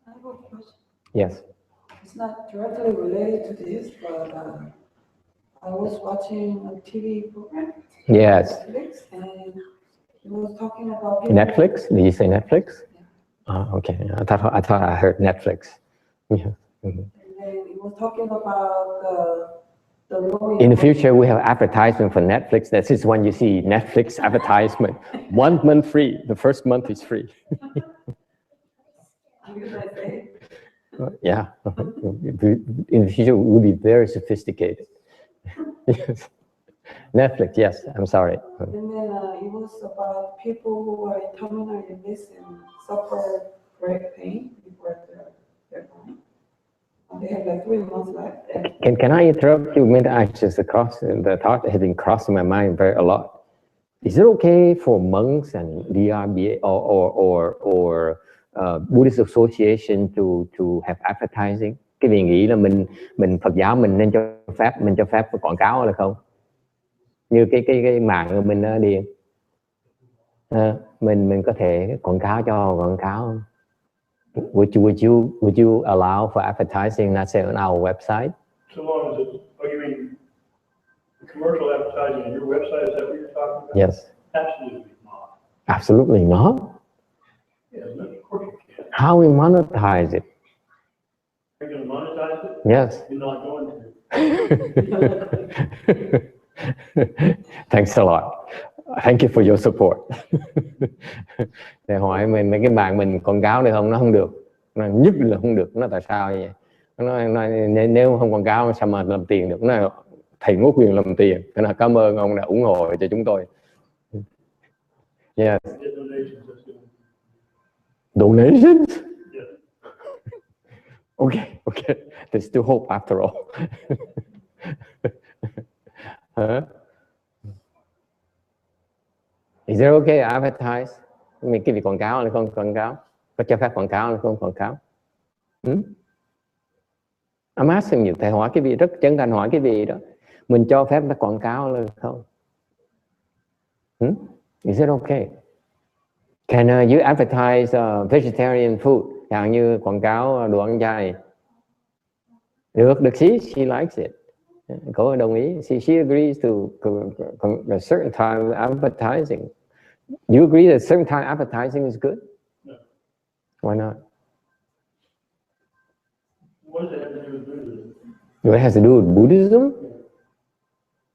have a question. Yes. It's not directly related to this, but I was watching a TV program. Yes. Netflix, and he was talking about Netflix? Did you say Netflix? Yeah. Okay. I thought I heard Netflix. Yeah. Mm-hmm. And then it was talking about the law. In the future, we have advertisement for Netflix. This is when you see Netflix advertisement. 1 month free. The first month is free. Yeah. In the future, we'll be very sophisticated. Yes. Netflix, yes. I'm sorry. And then it was about people who are in terminal illness and suffer great pain before they're dying. They have like 3 months left. Can I interrupt you? The thought has been crossing my mind a lot. Is it okay for monks and DRBA or Buddhist Association to have advertising? Cái vị nghĩ là mình Phật giáo mình nên cho phép quảng cáo là không? Như cái mạng của mình ở Điền, mình có thể quảng cáo. Would you allow for advertising, let's say on our website? So long as it, oh, you mean commercial advertising on your website? Is that what you're talking about? Yes. Absolutely not. Absolutely not. Yeah, of course you can. How we monetize it? Are you going to monetize it? Yes. You're not going to. Thanks a lot. Thank you for your support. Để hỏi mình mấy cái mạng mình quảng cáo này không, nó không được, nó nhất là không được. Nó tại sao vậy? Nó nếu không quảng cáo sao mà làm tiền được? Nó thầy ngô quyền làm tiền. Thế là cảm ơn ông đã ủng hộ cho chúng tôi. Yes. Donations? Yeah. Okay. There's still hope after all. Huh? Is it okay to advertise? Mình cái việc quảng cáo hay không quảng cáo? Có cho phép quảng cáo hay không quảng cáo? I'm asking you, thầy hỏi cái vị rất chân thành hỏi cái vị đó. Mình cho phép nó quảng cáo hay không? Is it okay? Can you advertise vegetarian food? Chẳng như quảng cáo đồ ăn chay. Được, she likes it. Cô đồng ý. She agrees to a certain time advertising. You agree that certain time advertising is good? No. Why not? What does that have to do with Buddhism? What has to do with Buddhism?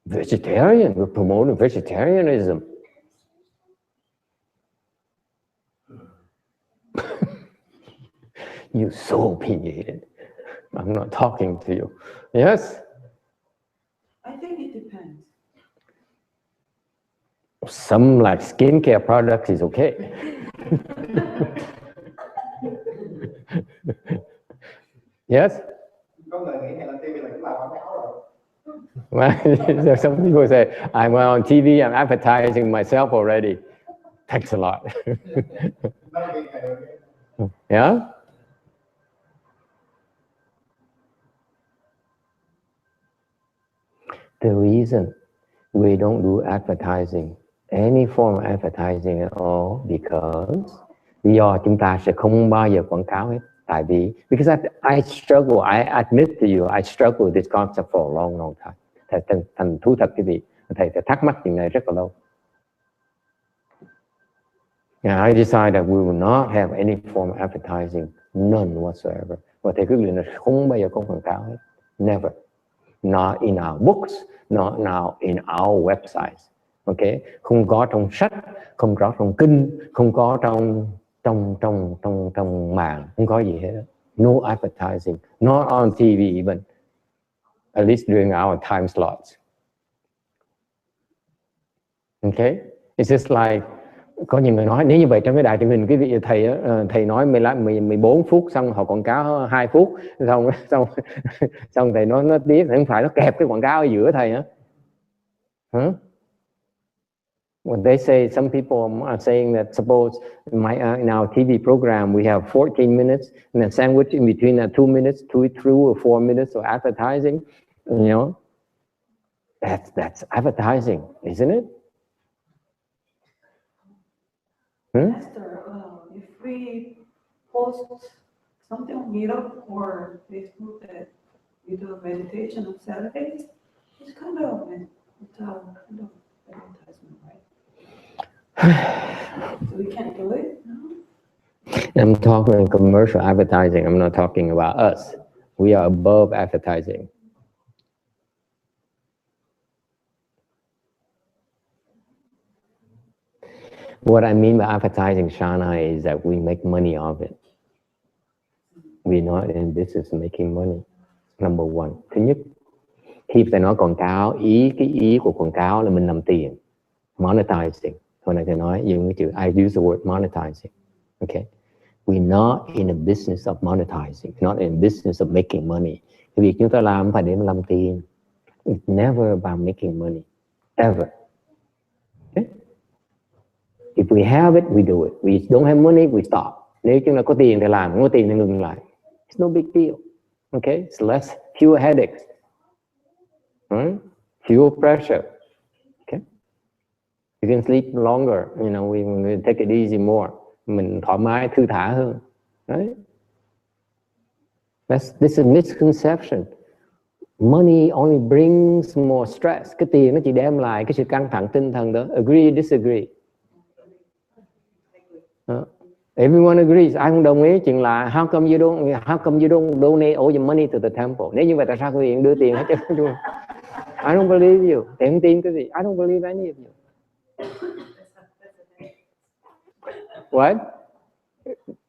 Vegetarian. We're promoting vegetarianism. You're so opinionated. I'm not talking to you. Yes? I think it depends. Some like skincare products is okay. Yes? Có người nghĩ hay là TV là cũng làm quảng cáo rồi. Well, some people say, I'm on TV, I'm advertising myself already. Thanks a lot. Yeah? The reason we don't do advertising, any form of advertising at all, because lý do chúng ta sẽ không bao giờ quảng cáo hết. Tại vì, because I struggle, I admit to you, I struggle with this concept for a long time. Thành thú thật cái gì, thầy thắc mắc chuyện này rất là lâu. And I decided that we will not have any form of advertising, none whatsoever. Và thầy quyết định là không bao giờ có quảng cáo hết, never. Not in our books, not now in our websites. Okay? Không có trong sách, không có trong kinh, không có trong mạng, không có gì hết. No advertising, not on TV even. At least during our time slots. Okay? It's just like, có nhiều người nói nếu như vậy trong cái đài truyền hình, cái vị thầy nói 14 phút xong họ quảng cáo 2 phút xong thầy nói nó tiếp, không phải nó kẹp cái quảng cáo ở giữa thầy hả? When they say, some people are saying that suppose in our TV program we have 14 minutes and then sandwich in between that 2 minutes, 2 or 4 minutes of advertising, you know, that's advertising, isn't it? Esther, if we post something on Meetup or Facebook that we do meditation on Saturdays, it's kind of advertisement, right? So we can't do it? No? I'm talking commercial advertising. I'm not talking about us. We are above advertising. What I mean by advertising, Shana, is that we make money of it. We're not in business of making money. Number one. Thứ nhất, khi ta nói quảng cáo, cái ý của quảng cáo là mình làm tiền. Monetizing. Hôm nay tôi nói dùng cái chữ, I use the word monetizing. Okay. We're not in a business of monetizing. We're not in a business of making money. Cái việc chúng ta làm phải để mà làm tiền. It's never about making money. Ever. Okay? If we have it, we do it. We don't have money, we stop. Nếu chúng ta có tiền thì làm, không có tiền thì ngừng lại. It's no big deal. Okay? It's fewer headaches. Fewer pressure. Okay? You can sleep longer. You know, we take it easy more. Mình thoải mái, thư thả hơn. Right? This is a misconception. Money only brings more stress. Cái tiền nó chỉ đem lại cái sự căng thẳng tinh thần đó. Agree, disagree. Everyone agrees. Ai không đồng ý chuyện là how come you don't donate all your money to the temple? Nếu như vậy tại sao quý vị đưa tiền hết cho chúng? I don't believe you. Thì không tin cái gì? I don't believe any of you. What?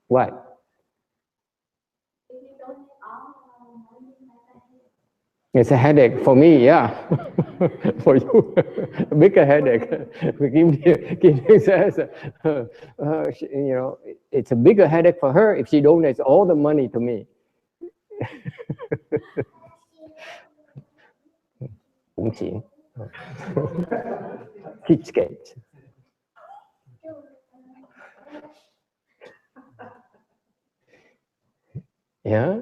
What? It's a headache for me, yeah. For you, a bigger headache. Kim says, you know, it's a bigger headache for her if she donates all the money to me. Cũng chỉ. Cheapskate. Yeah.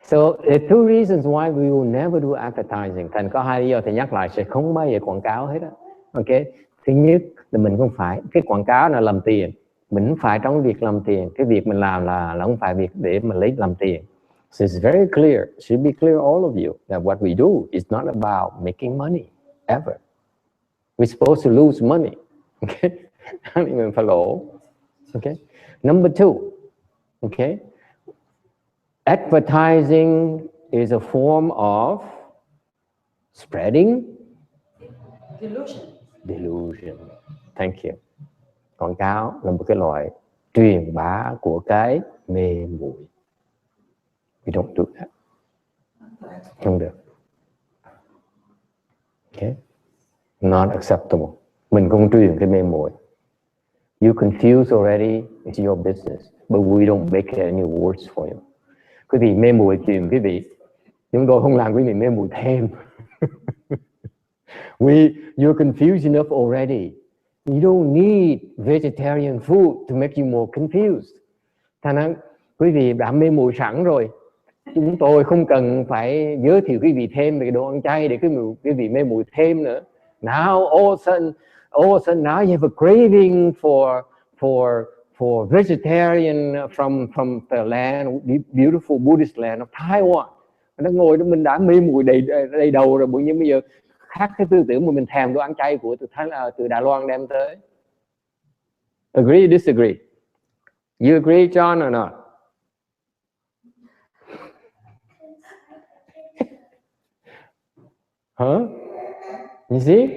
So there are two reasons why we will never do advertising. Thành có hai lý do thì nhắc lại sẽ không bao giờ quảng cáo hết á. Okay. Thứ nhất là mình không phải cái quảng cáo là làm tiền. Mình không phải trong việc làm tiền. Cái việc mình làm là không phải việc để mình lấy làm tiền. So it's very clear. It should be clear all of you that what we do is not about making money ever. We're supposed to lose money. Okay. Mình phải lỗ. Okay. Number two. Okay. Advertising is a form of spreading delusion. Thank you. Quảng cáo là một cái loại truyền bá của cái mê muội. We don't do that. Không được. Okay. Not acceptable. Mình không truyền cái mê muội. You confuse already, it's your business. But we don't make any words for you. Quý vị mê muội truyền quý vị, chúng tôi không làm quý vị mê muội thêm. You're confused enough already. You don't need vegetarian food to make you more confused. Thành ra quý vị đã mê muội sẵn rồi. Chúng tôi không cần phải giới thiệu quý vị thêm về đồ ăn chay để quý vị mê muội thêm nữa. Now all of a sudden now you have a craving for vegetarian from the land, beautiful Buddhist land of Taiwan. Nó ngồi đó mình đã mê muội đầy đầu rồi, nhưng bây giờ khác cái tư tưởng mà mình thèm đồ ăn chay của từ Đài Loan đem tới. Agree, disagree? You agree, John, or not? Huh? You see?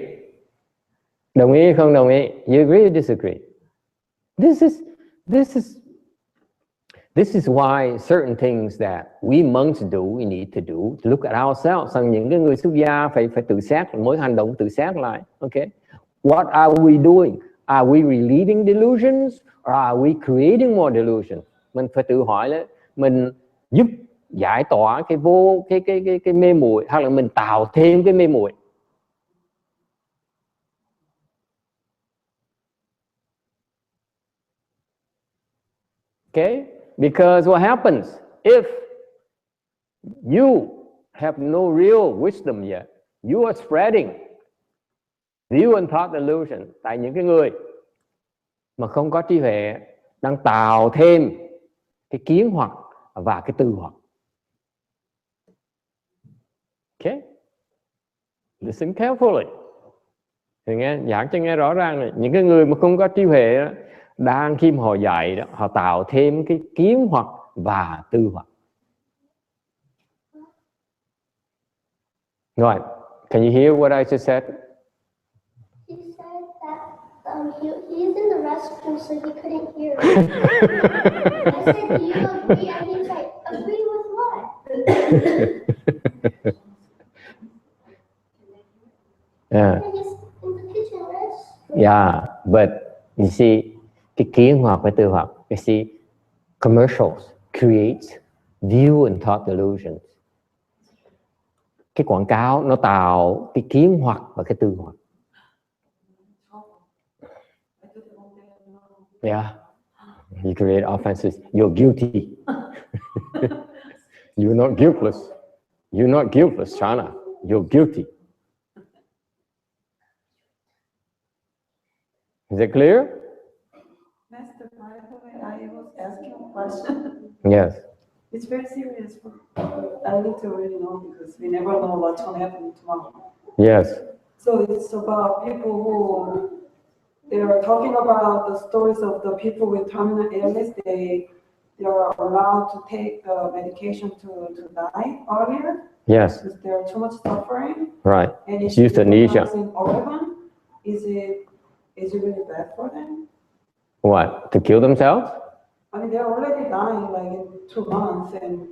Đồng ý không đồng ý? You agree or disagree? This is why certain things that we monks do, we need to do, to look at ourselves. Rằng những cái người xuất gia phải tự xét, mỗi hành động tự xét lại. Okay? What are we doing? Are we relieving delusions or are we creating more delusions? Mình phải tự hỏi là mình giúp giải tỏa cái mê muội hay là mình tạo thêm cái mê muội? Okay? Because what happens if you have no real wisdom yet, you are spreading view and thought delusion. Tại những cái người mà không có trí huệ đang tạo thêm cái kiến hoặc và cái tư hoặc. Okay? Listen carefully. Thì nghe giảng cho nghe rõ ràng này, những cái người mà không có trí huệ đó, đang khi mà họ dạy đó, họ tạo thêm cái kiến hoặc và tư hoặc. Right. Can you hear what I just said? He said that he's in the restroom, so he couldn't hear. I said, do you agree? And he's like, agree with what? Yeah. And he's in the kitchen restroom. Yeah, but you see, cái kiến hoặc với tư hoặc, you see, commercials create view and thought delusions. Cái quảng cáo nó tạo cái kiến hoặc và cái tư hoặc. Yeah, you create offenses. You're guilty. You're not guiltless. You're not guiltless, Chana. You're guilty. Is it clear? Master, by the way, I was asking a question. Yes. It's very serious. I need to really know because we never know what's going to happen tomorrow. Yes. So it's about people who they are talking about the stories of the people with terminal illness. They are allowed to take the medication to die earlier. Yes. Because they're too much suffering. Right. And It's euthanasia. In Oregon, is it really bad for them? What? To kill themselves? I mean, they're already dying like in 2 months, and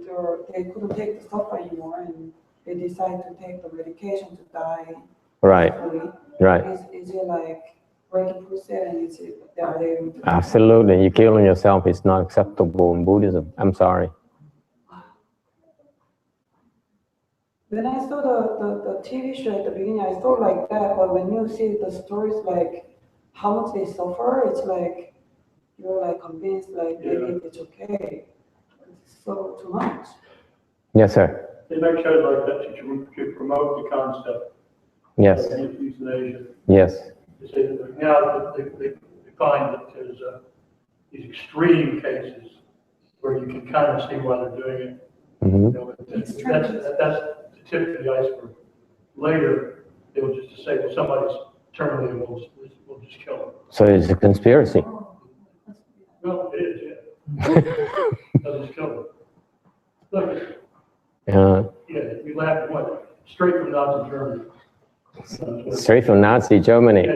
they couldn't take the stuff anymore, and they decide to take the medication to die. Right. Peacefully. Right. Is it like breaking process, and are they able to? Absolutely. You killing yourself is not acceptable in Buddhism. I'm sorry. When I saw the TV show at the beginning, I thought like that, but when you see the stories like how much they suffer, it's like you're like convinced like maybe it's okay. It's so too much. Yes, sir. They make shows like that to promote the concept. Yes. Of euthanasia. Yes. They say that now they find that there's these extreme cases where you can kind of see why they're doing it. Mm-hmm. You know, that's the tip of the iceberg. Later, they'll just say, well, somebody's terminally, we'll just kill them. So it's a conspiracy. Well, it is, yeah. They'll just kill them. Look, Yeah. we laughed at what? Straight from Nazi Germany. Straight from Nazi Germany.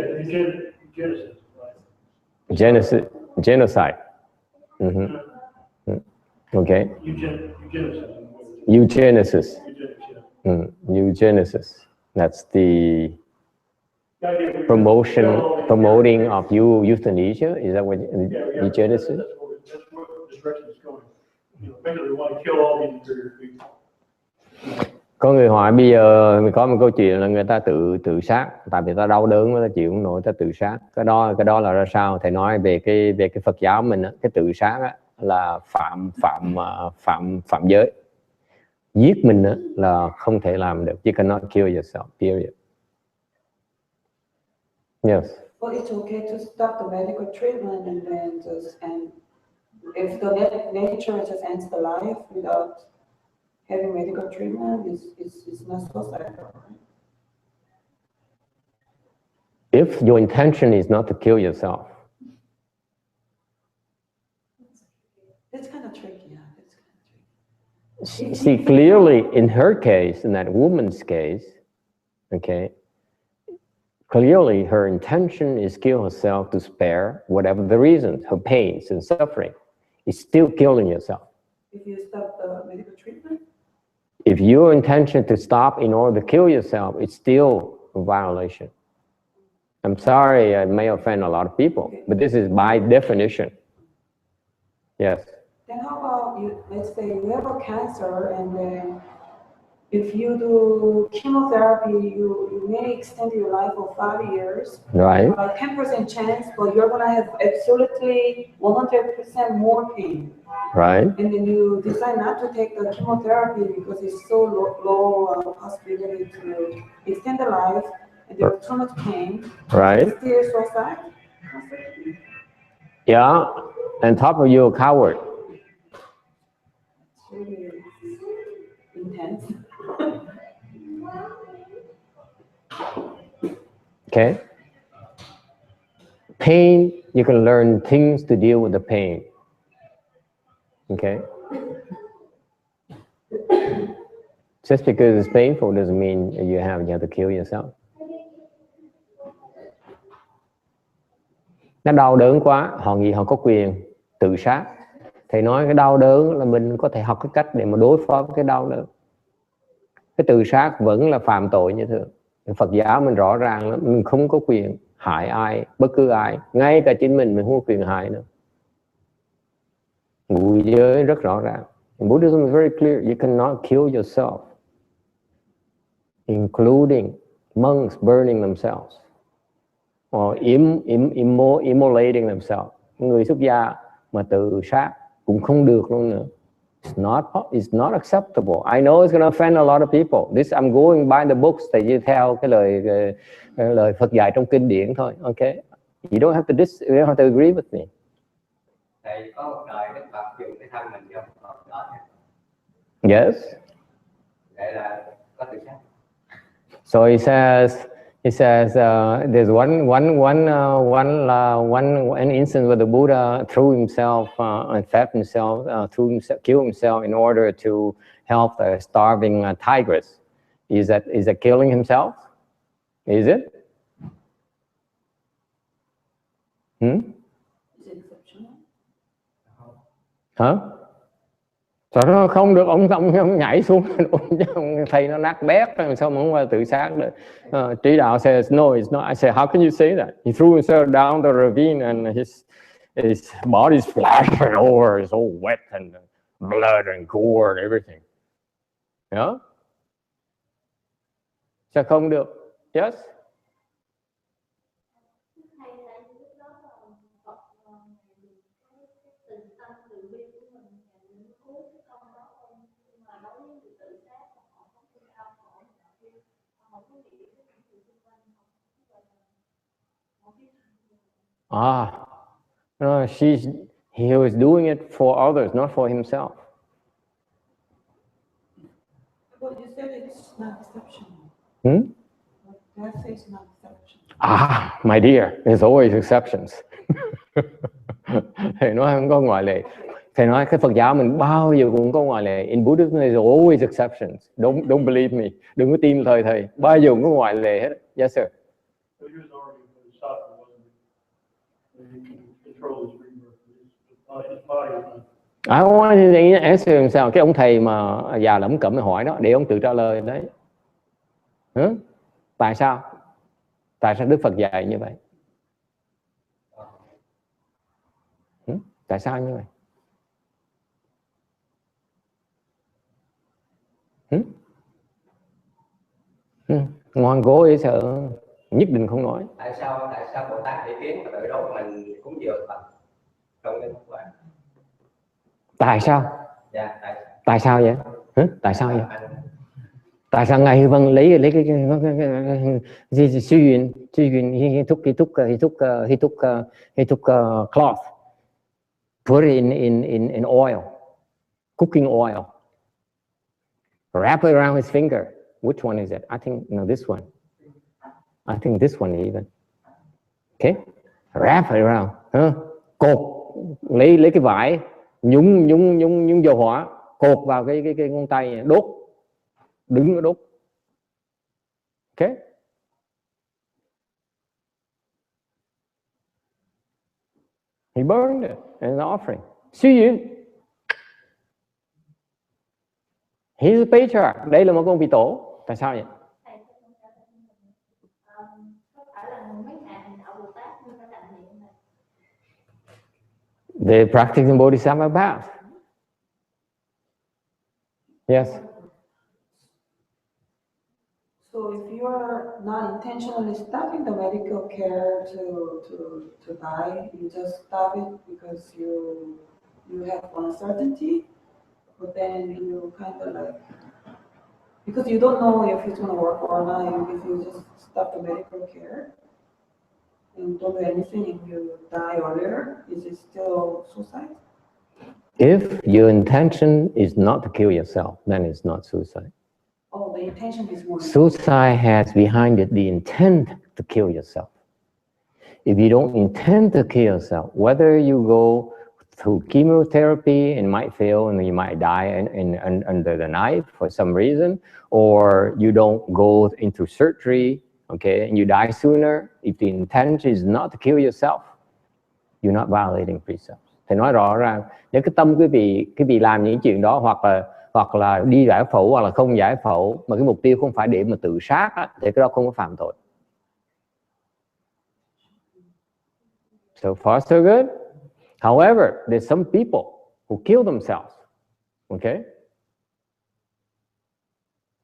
Genesis, right? Genocide. Mm-hmm. Okay. Eugenesis. Eugenesis. Yeah. Eugenesis. That's the promoting of euthanasia. Is that what eugenesis? That's where the direction is going. Basically, we want to kill all the inferior people. Có người hỏi bây giờ có một câu chuyện là người ta tự sát, tại vì ta đau đớn người ta chịu không nổi, ta tự sát. Cái đó là ra sao? Thầy nói về cái Phật giáo mình á, cái tự sát á, là phạm giới. Giết mình á, là không thể làm được. You cannot kill yourself. Period. Yes. Well, it's okay to stop the medical treatment and then if the nature just ends the life without having medical treatment, it's not suicidal, right? If your intention is not to kill yourself. It's kind of tricky, yeah. It's kind of tricky. See, clearly in her case, in that woman's case, okay, clearly her intention is kill herself to spare whatever the reasons, her pains and suffering. It's still killing yourself. If you stop the medical treatment? If your intention to stop in order to kill yourself, it's still a violation. I'm sorry, I may offend a lot of people, but this is by definition. Yes. Then how about you, let's say you have a cancer and then if you do chemotherapy, you may extend your life for 5 years. Right. Like 10% chance, but you're gonna have absolutely 100% more pain. Right. And then you decide not to take the chemotherapy because it's so low possibility to extend the life and there's too much pain. Right. It's still suicide. Yeah. On top of you, a coward. It's really intense. Okay. Pain, you can learn things to deal with the pain. Okay. Just because it's painful doesn't mean you have to kill yourself. Nó đau đớn quá, họ có quyền tự sát. Thầy nói cái đau đớn là mình có thể học cái cách để mà đối phó với cái đau đớn. Cái tự sát vẫn là phạm tội như thường. Phật giáo mình rõ ràng là mình không có quyền hại ai, bất cứ ai, ngay cả chính mình không có quyền hại nữa. Ngụ giới rất rõ ràng. Buddhism is very clear. You cannot kill yourself, including monks burning themselves or immolating themselves. Người xuất gia mà tự sát cũng không được luôn nữa. It's not acceptable. I know it's going to offend a lot of people. This I'm going by the books that you theo cái lời Phật dạy trong kinh điển thôi. Okay, you don't have to agree with me. Thầy có một đời Đức Phật dùng cái thân mình cho Phật đó. Yes. Vậy là có tự sát. So he says there's one instance where the Buddha threw himself and fed himself, killed himself in order to help the starving tigress. Is that killing himself? Is it? Is it exceptional? Hả? Sao nó không được, ông nhảy xuống, ông thầy nó nát bét, sao mà không phải tự sát được. Trí đạo says, no, it's not. I say, how can you say that? He threw himself down the ravine and his body's flashing over, it's all wet and blood and gore and everything. Yeah? Sao không được? Yes? No, he was doing it for others, not for himself. But you said it's not exceptional. That says not exceptional. My dear, there's always exceptions. Thầy nói không có ngoại lệ. Thầy nói cái Phật giáo mình bao giờ cũng có ngoại lệ. In Buddhism there's always exceptions. Don't believe me. Đừng có tin lời thầy. Bao giờ cũng có ngoại lệ hết. Yes sir. I want to answer himself. Cái ông thầy mà già lẩm cẩm hỏi đó, để ông tự trả lời đấy. Tại sao? Tại sao Đức Phật dạy như vậy? Tại sao như vậy? Ngoan cố ấy sợ nhất định không nói. Tại sao Bồ Tát Thị Kiến mà tự đốt mình cúng dường Phật trong cái Phật quả? Tại sao? Dạ, tại sao vậy? Tại sao vậy? Tại sao ngài Hư Vân lấy cái suy duyên he took cloth, put it in oil, cooking oil, wrap it around his finger. Which one is it? I think this one. I think this one even. Okay, wrap it around. Cột, lấy cái vải, nhúng dầu hỏa, cột vào cái ngón tay, đốt, đứng ở đốt. Okay. He burned it as an offering. Suy duyên. He's a patriarch. Đây là một con vị tổ. Tại sao vậy? They're practicing Bodhisattva path. Yes. So if you are not intentionally stopping the medical care to die, you just stop it because you have uncertainty, but then you kind of like, because you don't know if it's going to work or not, if you just stop the medical care and don't do anything and you die earlier, is it still suicide? If your intention is not to kill yourself, then it's not suicide. Oh, the intention is more. Suicide has behind it the intent to kill yourself. If you don't intend to kill yourself, whether you go through chemotherapy and might fail and you might die under the knife for some reason, or you don't go into surgery, okay, and you die sooner. If the intention is not to kill yourself, you're not violating precepts. Thì nói rõ ràng nếu cái tâm quý vị làm những chuyện đó, hoặc là đi giải phẫu hoặc là không giải phẫu, mà cái mục tiêu không phải để mà tự sát á, thì cái đó không có phạm tội. So far so good. However, there's some people who kill themselves, okay?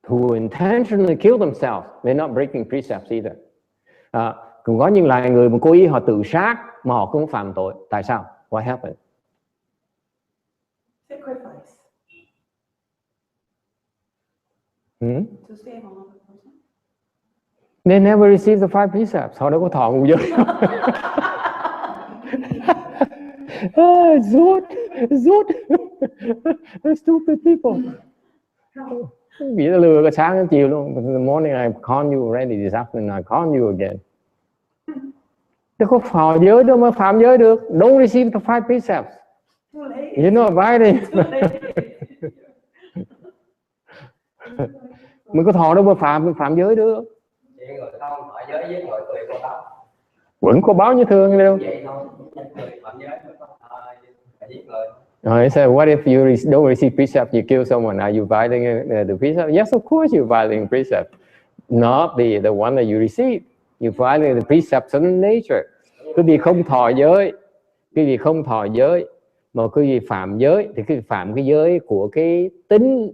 Who intentionally kill themselves. They're not breaking precepts either. Cũng có những loài người mà cố ý họ tự sát mà họ không phạm tội. Tại sao? What happened? Sacrifice. To save another person. They never received the 5 precepts. Họ đâu có thọ ngũ giới. Rốt. Stupid people. Bị lừa cả sáng đến chiều luôn. In the morning I call you already, this afternoon I call you again. Đâu có thọ giới đâu mà phạm giới được. Don't receive the 5 precepts. You're not invited. Mình có thọ đâu mà phạm giới được. Vẫn có báo như thường đâu. I said, what if you don't receive precept, you kill someone? Are you violating the precept? Yes, of course you're violating precept. Not the one that you receive. You violate the precepts of nature. Quý vị không thọ giới, quý vị không thọ giới, mà quý vị phạm giới, thì quý vị phạm cái giới của cái tính.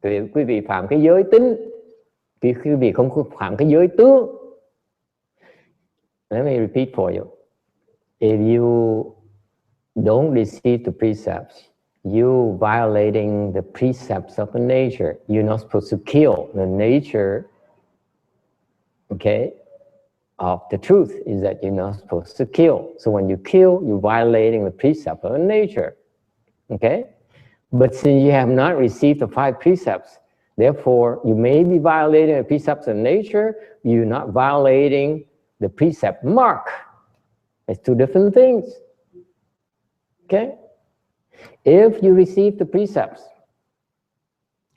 Quý vị phạm cái giới tính, quý vị không phạm cái giới tướng. Let me repeat for you. If you don't receive the precepts, you violating the precepts of the nature. You're not supposed to kill. The nature, okay, of the truth is that you're not supposed to kill. So when you kill, you're violating the precept of the nature, okay? But since you have not received the 5 precepts, therefore you may be violating the precepts of nature, you're not violating the precept mark. It's 2 different things. Okay? If you receive the precepts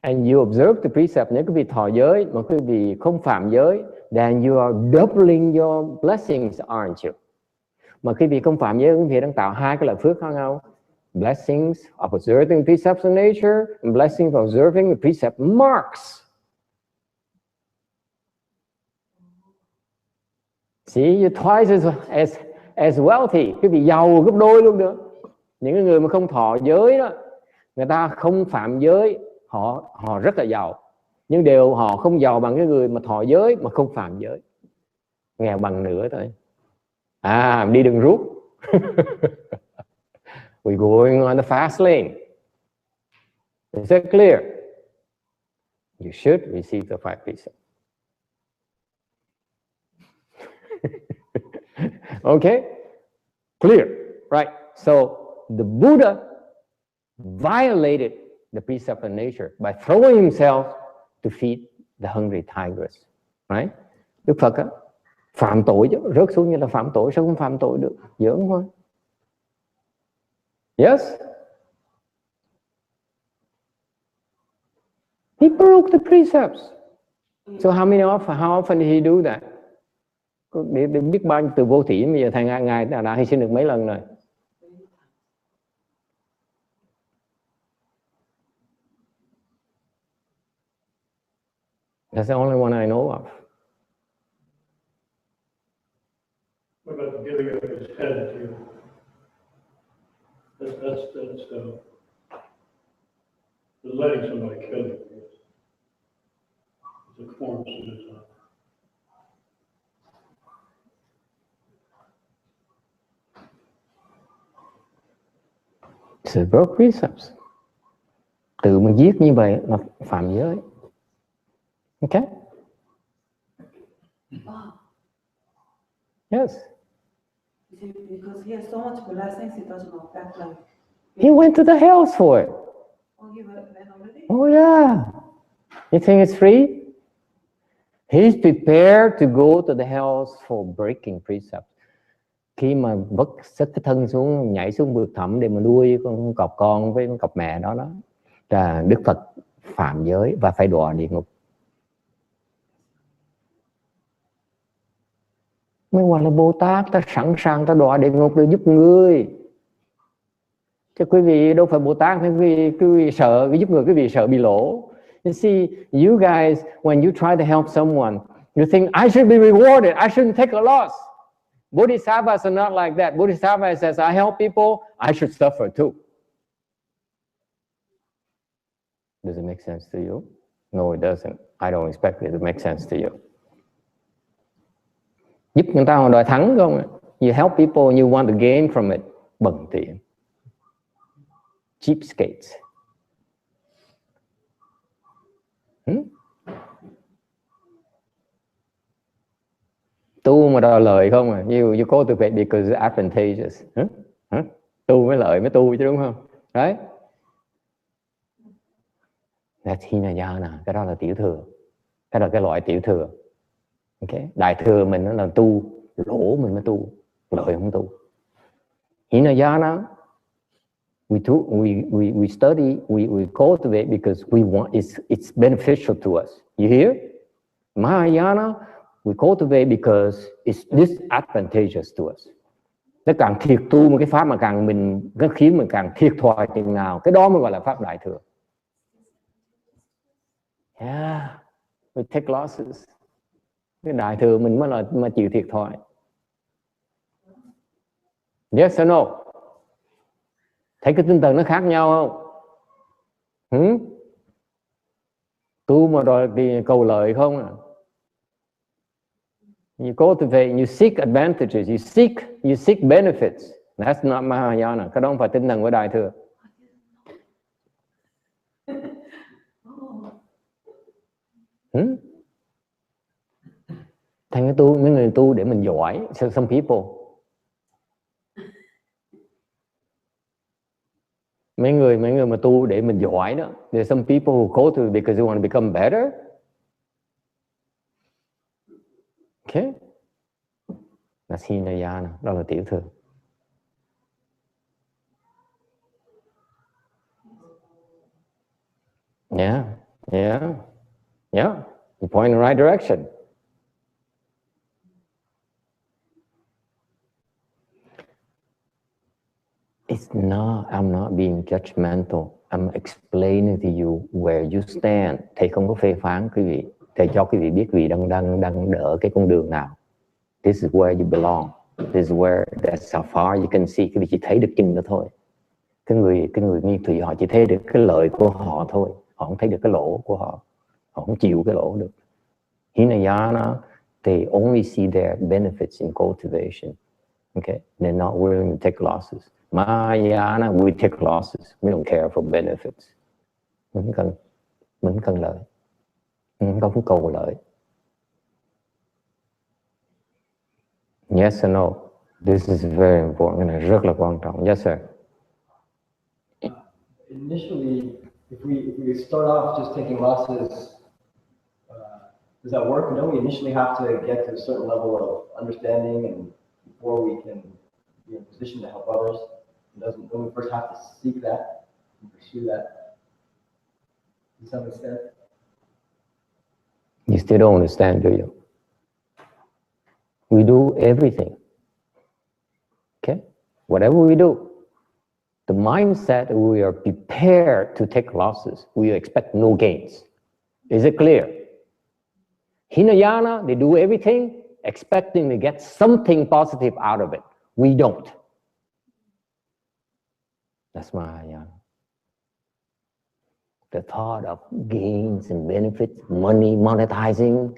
and you observe the precept, nếu quý vị thọ giới mà quý vị không phạm giới, then you are doubling your blessings, aren't you? Mà quý vị không phạm giới, quý vị đang tạo 2 cái lợi phước khác nhau. Blessings of observing precepts of nature and blessings of observing the precept marks. See, you're twice as wealthy. Quý vị giàu gấp đôi luôn nữa. Những người mà không thọ giới đó, người ta không phạm giới, họ rất là giàu. Nhưng họ không giàu bằng cái người mà thọ giới mà không phạm giới. Nghèo bằng nửa thôi. Đi đường rút. We're going on the fast lane. Is that clear? You should receive the 5 precepts. Okay? Clear. Right. So the Buddha violated the precept of nature by throwing himself to feed the hungry tigers. Right? Đức Phật á, phạm tội chứ, rớt xuống như là phạm tội, sao không phạm tội được? Giỡn thôi. Yes? He broke the precepts. So how often did he do that? Để biết bao nhiêu từ vô thỉ, bây giờ thầy ngài đã hy sinh được mấy lần rồi? That's the only one I know of. What about the giving up his head to? That's letting somebody kill you. It's a form of suicide. It's broke precepts. Tự mình giết như vậy là phạm giới. Okay? Yes. Because he has so much blessings, it doesn't affect like. He went to the hells for it. Oh, he went already? Oh yeah. You think it's free? He's prepared to go to the hells for breaking precepts. khi mà vất xất cái thân xuống, nhảy xuống vực thẳm để mà nuôi con cọp con với con cọp mẹ đó là Đức Phật phạm giới và phải đọa địa ngục. Mới gọi là Bồ Tát, ta sẵn sàng ta đọa địa ngục để giúp người. Chứ quý vị đâu phải Bồ Tát, quý vị sợ giúp người, quý vị sợ bị lỗ. You see, you guys, when you try to help someone, you think I should be rewarded, I shouldn't take a loss. Bodhisattvas are not like that. Bodhisattva says, I help people, I should suffer too. Does it make sense to you? No, it doesn't. I don't expect it to make sense to you. Giúp người ta mà đòi thắng không? You help people and you want to gain from it. Bần tiện. Cheapskates. Tu mà đòi lợi không à? You cultivate because it's advantageous. Tu mới lợi mới tu chứ đúng không? Đấy. That's Hinayana. Cái đó là tiểu thừa. Cái đó là cái loại tiểu thừa. Okay. Đại thừa mình nó là tu, lỗ mình mới tu, lợi không tu. Hinayana, we study, we cultivate because we want, it's beneficial to us. You hear? Mahayana, we cultivate because it's disadvantageous to us. Nó càng thiệt tu một cái pháp mà càng nó khiến mình càng thiệt thòi chừng nào, cái đó mới gọi là pháp đại thừa. Yeah, we take losses. Cái đại thừa mình mới chịu thiệt thòi. Yes or no? Thấy cái tinh thần nó khác nhau không? Tu mà đòi cầu lợi không à? You cultivate, you seek advantages, you seek benefits. That's not Mahayana. Cái đó không phải tinh thần của đại thừa. Thành cái tu, những người tu để mình giỏi. So some people, mấy người mà tu để mình giỏi đó. There's some people who go to because they want to become better. Okay, that's Hinayana. Đó là tiểu thừa. Yeah. You point in the right direction. I'm not being judgmental. I'm explaining to you where you stand. Thầy không có phê phán quý vị. Thầy cho quý vị biết quý vị đang đỡ cái con đường nào. This is where you belong. This is where, that's how far you can see. Quý vị chỉ thấy được chừng đó thôi. Cái người nghiên thủy họ chỉ thấy được cái lợi của họ thôi. Họ không thấy được cái lỗ của họ. Họ không chịu cái lỗ được. Hinayana, they only see their benefits in cultivation. Okay, they're not willing to take losses. Mahayana, we take losses. We don't care for benefits. Mình cần lợi. Mình không cầu lợi. Yes or no? This is very important. Cái này rất là quan trọng. Yes, sir. Initially, if we start off just taking losses, does that work? No, we initially have to get to a certain level of understanding, and before we can be in a position to help others. Don't we first have to seek that and pursue that to some extent? You still don't understand, do you? We do everything. Okay? Whatever we do, the mindset, we are prepared to take losses. We expect no gains. Is it clear? Hinayana, they do everything expecting to get something positive out of it. We don't. That's Mahayana. The thought of gains and benefits, money, monetizing,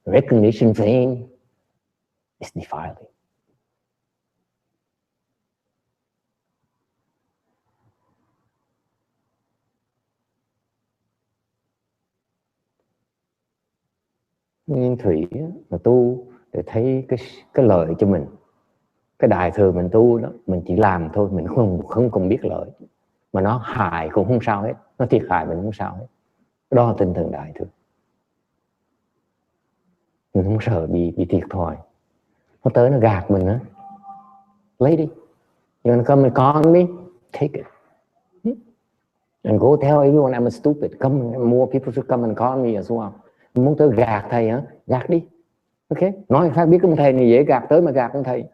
recognition, fame, is defiling. Nguyên thủy mà tu để thấy cái lợi cho mình. Cái đại thừa mình tu đó, mình chỉ làm thôi, mình không còn biết lợi. Mà nó hại cũng không sao hết, nó thiệt hại mình không sao hết. Đó là tinh thần đại thừa. Mình không sợ bị thiệt thòi. Nó tới nó gạt mình á, lady, you want to come and con me? Take it. And go tell everyone I'm a stupid. Come, more people should come and con me as well. Muốn tới gạt thầy hả? Gạt đi. Ok. Nói phải biết ông thầy này dễ gạt tới mà gạt ông thầy.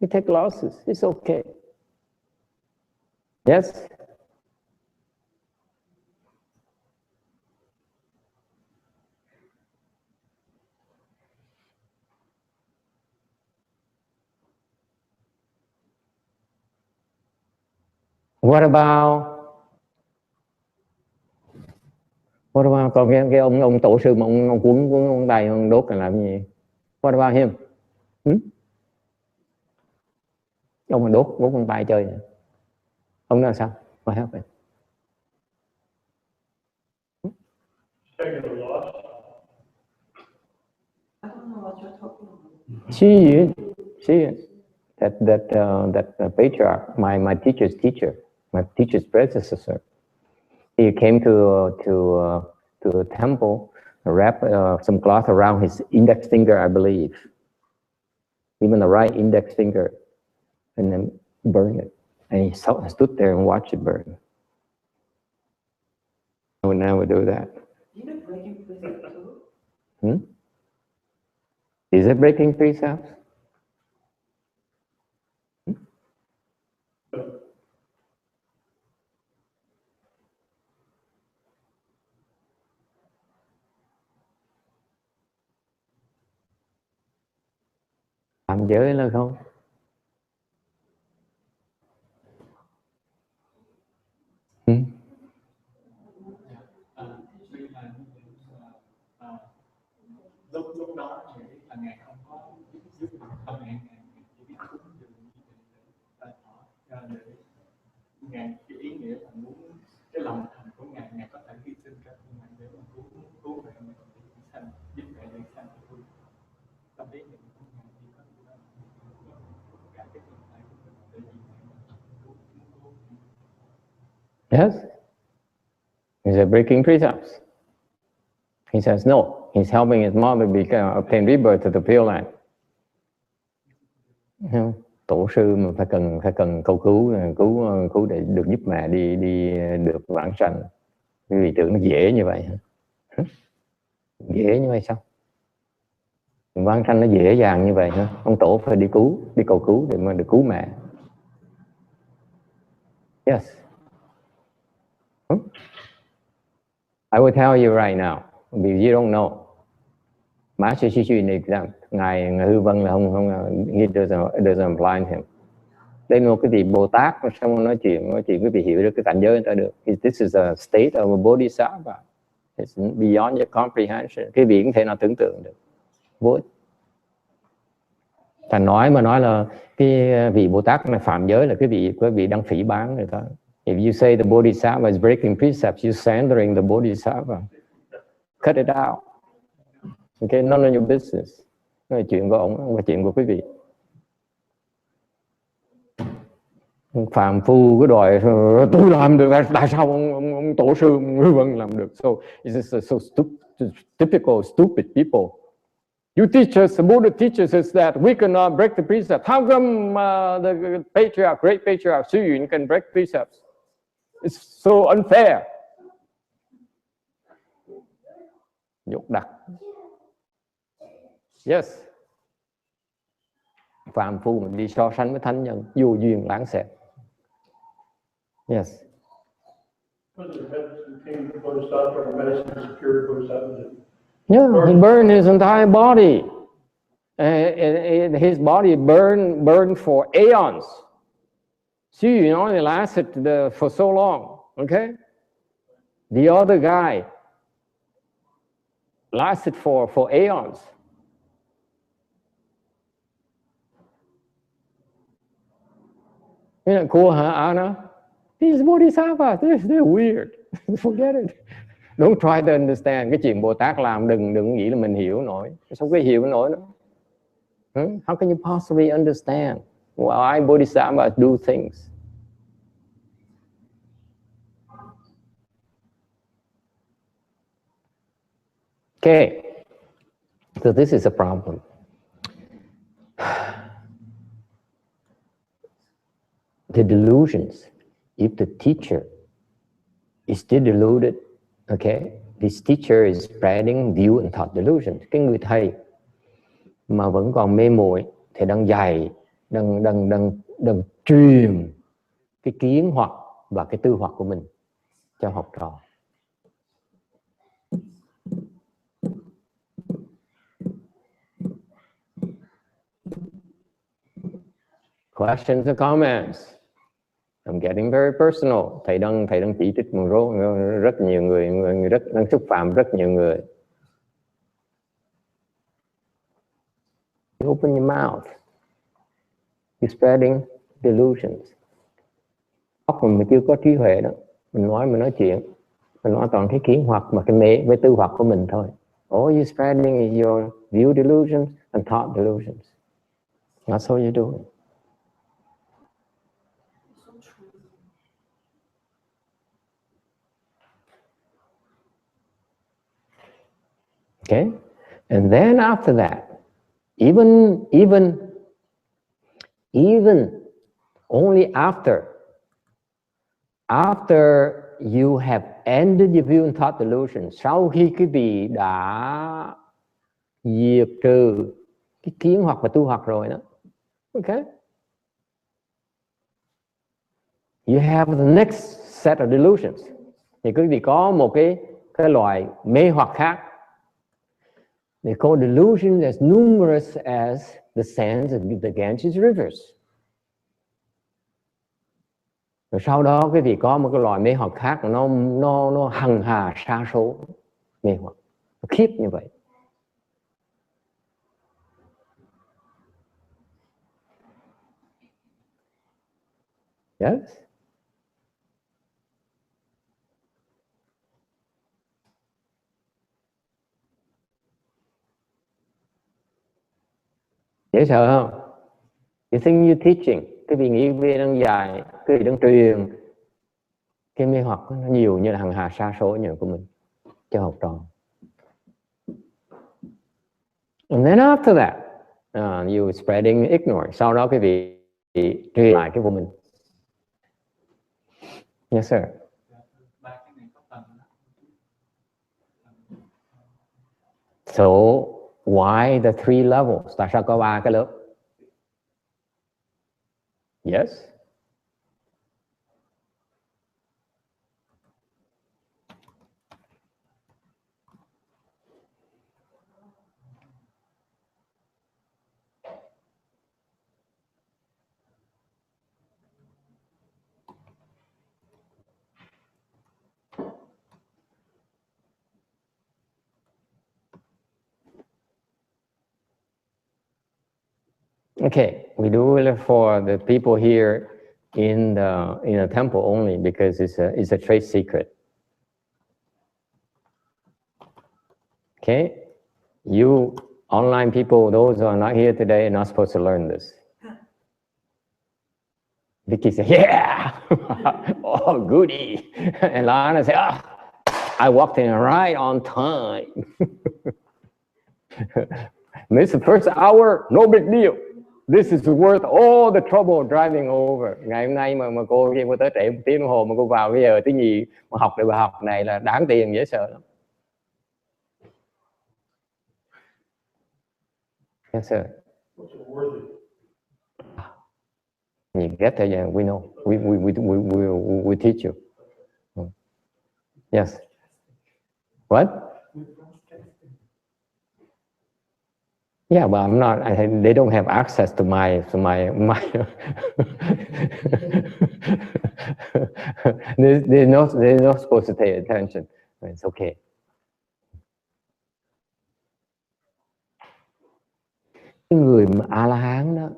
You take losses. It's okay. Yes? What about còn cái ông tổ sư mà ông cuốn ông tay ông đốt là làm gì? What about him? Ông mà đốt con tay chơi này. Ông nói sao? What happened? I don't know what you're talking about. She that patriarch, my teacher's teacher, my teacher's predecessor. He came to a temple, wrap some cloth around his index finger, I believe, even the right index finger, and then burn it. And he stood there and watched it burn. I would never do that. You know breaking precepts too? Is it breaking precepts? Phạm giới là không? Lúc đó thì là Ngài không có giúp tâm Ngài chỉ biết cúng dường để Ngài cái ý nghĩa là muốn cái lòng thành của Ngài có thể hy sinh các phương Ngài để mà cứu về mình sanh giúp Ngài để sanh phương tâm ý niệm của Ngài chỉ có cả cái tương lai của mình để cứu. Yes. Is it breaking precepts? He says no. He's helping his mother obtain rebirth to the Pure Land. Tổ sư mà phải cần cầu cứu để được giúp mẹ đi được vãng sanh. Quý vị tưởng nó dễ như vậy hả? Dễ như vậy sao? Vãng sanh nó dễ dàng như vậy hả? Ông tổ phải đi cầu cứu để mà được cứu mẹ. Yes. I will tell you right now, because you don't know. Master teach you an example. Ngài Hư Vân là không he doesn't apply him. Đây là một cái vị Bồ Tát xong nói chuyện quý vị hiểu được cái cảnh giới người ta được. This is a state of a bodhisattva. It's beyond your comprehension. Cái vị cũng thể nào tưởng tượng được. Vô. Ta nói là cái vị Bồ Tát là phạm giới là quý vị đang phỉ báng người ta. If you say the bodhisattva is breaking precepts, you're slandering the bodhisattva. Cut it out. Okay, none of your business. Đó là chuyện của ông, không phải chuyện của quý vị. Phàm phu cứ đòi tôi làm được, tại sao ông tổ sư Hư Vân làm được? So it's so typical stupid people. You teach us, the Buddha teaches us that we cannot break the precepts. How come the patriarch, great patriarch Xu Yun can break precepts? It's so unfair. Nhục đặc. Yes. Phàm phu mình đi so sánh với thánh nhân, vô duyên lãng xẹt. Yes. Yeah, he burned his entire body. His body burned for aeons. See, you know, it lasted for so long. Okay. The other guy lasted for aeons. You know, cool, huh, Anna? These bodhisattvas, they're weird. Forget it. Don't try to understand. Cái chuyện Bồ Tát làm đừng nghĩ là mình hiểu nổi. Sao cái hiểu nổi nữa? How can you possibly understand why bodhisattvas do things? Okay. So this is a problem. the delusions. If the teacher is still deluded, okay, this teacher is spreading view and thought delusions. Cái người thầy mà vẫn còn mê muội thì đang dạy, đang truyền cái kiến hoặc và cái tư hoặc của mình cho học trò. Questions or comments? I'm getting very personal. Thầy đang chỉ trích một rất nhiều người rất đang xúc phạm rất nhiều người. You open your mouth. You're spreading delusions. Óc mình mà chưa có trí huệ đó, mình nói chuyện, mình nói toàn cái kiến hoặc mà cái mê với tư hoặc của mình thôi. All you're spreading is your view delusions and thought delusions. That's all you're doing. Okay, and then after that, even only after you have ended your view and thought delusion, sau khi quý vị đã diệt trừ cái kiến hoặc và tu hoặc rồi đó, okay, you have the next set of delusions. Thì quý vị có một cái loại mê hoặc khác. They call delusions as numerous as the sands of the Ganges rivers. Rồi sau đó quý vị có một cái loại mê hoặc khác, nó hằng hà sa số mê hoặc, nó khiếp như vậy. Yes. Dễ sợ không? You think you're teaching, cái vị nghĩ về đang dạy, cái vị đang truyền cái mê hoặc nó nhiều như là hằng hà sa số như của mình cho học trò. And then after that, you spreading ignorance. Sau đó cái vị truyền lại cái vô mình. Yes sir. So why the three levels? Tại sao có 3 cái lớp? Yes. Okay, we do it for the people here in the temple only because it's a trade secret. Okay, you online people, those who are not here today, are not supposed to learn this. Vicky said, "Yeah, oh goody," and Lana said, "Ah, I walked in right on time." Missed the first hour, no big deal. This is worth all the trouble driving over. Ngày hôm nay mà cô khi cô tới trễ 1 tiếng đồng hồ mà cô vào bây giờ tí gì mà học được bài học này là đáng tiền, dễ sợ lắm. Yes sir. What's it worth it? You get there, yeah, we know. We teach you. Yes. What? Yeah, but I'm not. They don't have access to my. They're not supposed to pay attention. It's okay. Cái người mà A-la-hán đó,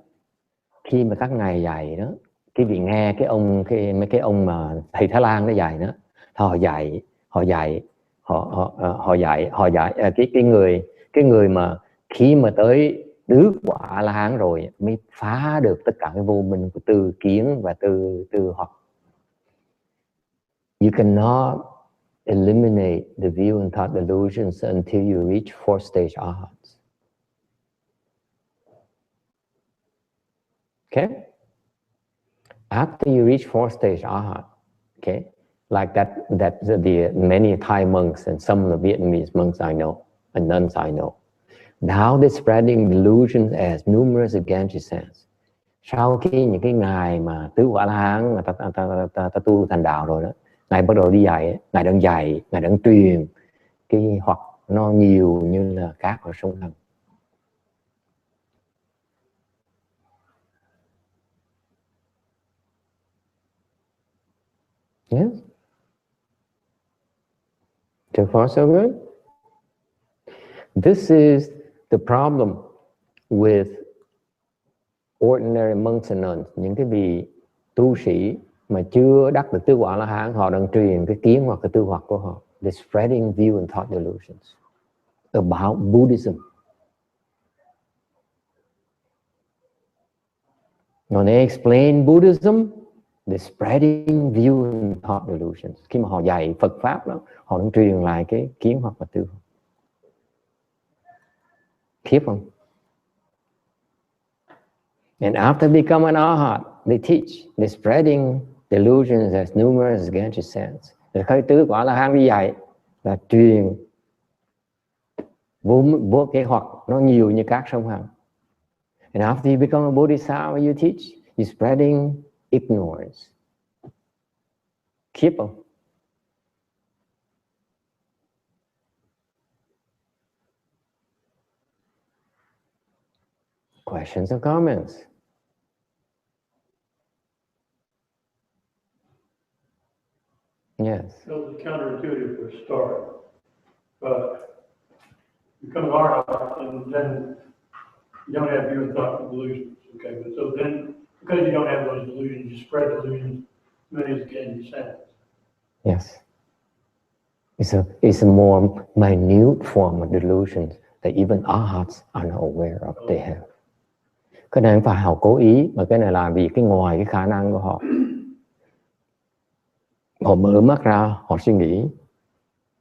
khi mà các ngài dạy đó, cái vị nghe mấy cái ông mà thầy Thái Lan nó dạy đó, họ dạy cái người mà khi mà tới tứ quả A-la-hán rồi mới phá được tất cả cái vô minh của tư kiến và tư hoặc. You cannot eliminate the view and thought delusions until you reach fourth stage arhats. Okay? After you reach fourth stage Arhat, okay, like the many Thai monks and some of the Vietnamese monks I know and nuns I know, now they're spreading delusions as numerous as Ganges sands. Sau khi những cái ngài mà tứ quả La Hán mà ta tu thành đạo rồi đó, ngài bắt đầu đi dạy, ngài đang truyền cái hoặc nó nhiều như là cát ở sông Hằng. Yes. So far so good. This is the problem with ordinary monks and nuns. Những cái vị tu sĩ mà chưa đắc được tứ quả La Hán, họ đang truyền cái kiến hoặc cái tư hoặc của họ. They're spreading view and thought delusions about Buddhism. When they explain Buddhism, they're spreading view and thought delusions. Khi mà họ dạy Phật Pháp đó, họ đang truyền lại cái kiến hoặc là tư hoặc. Khiếp không? And after becoming an Arhat, they teach. They're spreading delusions as numerous as Ganges sands. Rồi khi tứ quả La Hán đi dạy là truyền vô cái hoặc nó nhiều như các sông Hằng. And after you become a Bodhisattva, you teach. You're spreading ignorance. Khiếp không? Questions or comments? Yes. So it's counterintuitive for a start, but you become an Arhat, and then you don't have view and thought delusions. Okay, but so then because you don't have those delusions, you spread delusions many as Ganges sands. Yes. It's a more minute form of delusions that even Arhats are not aware of they have. Cái này không phải họ cố ý, mà cái này là vì cái ngoài cái khả năng của họ. Họ mở mắt ra, họ suy nghĩ.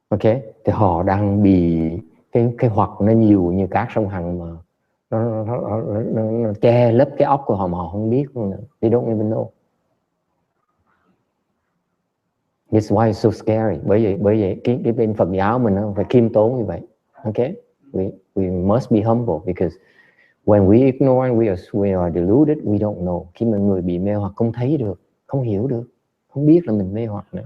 Ok, thì họ đang bị cái hoặc nó nhiều như các sông Hằng mà nó che lấp cái óc của họ mà họ không biết luôn nữa. They don't even know. That's why it's so scary. Bởi vậy cái bên Phật giáo mình nó phải khiêm tốn như vậy. Okay, we must be humble because when we ignore and we are deluded, we don't know. Khi mà người bị mê hoặc không thấy được, không hiểu được, không biết là mình mê hoặc nữa.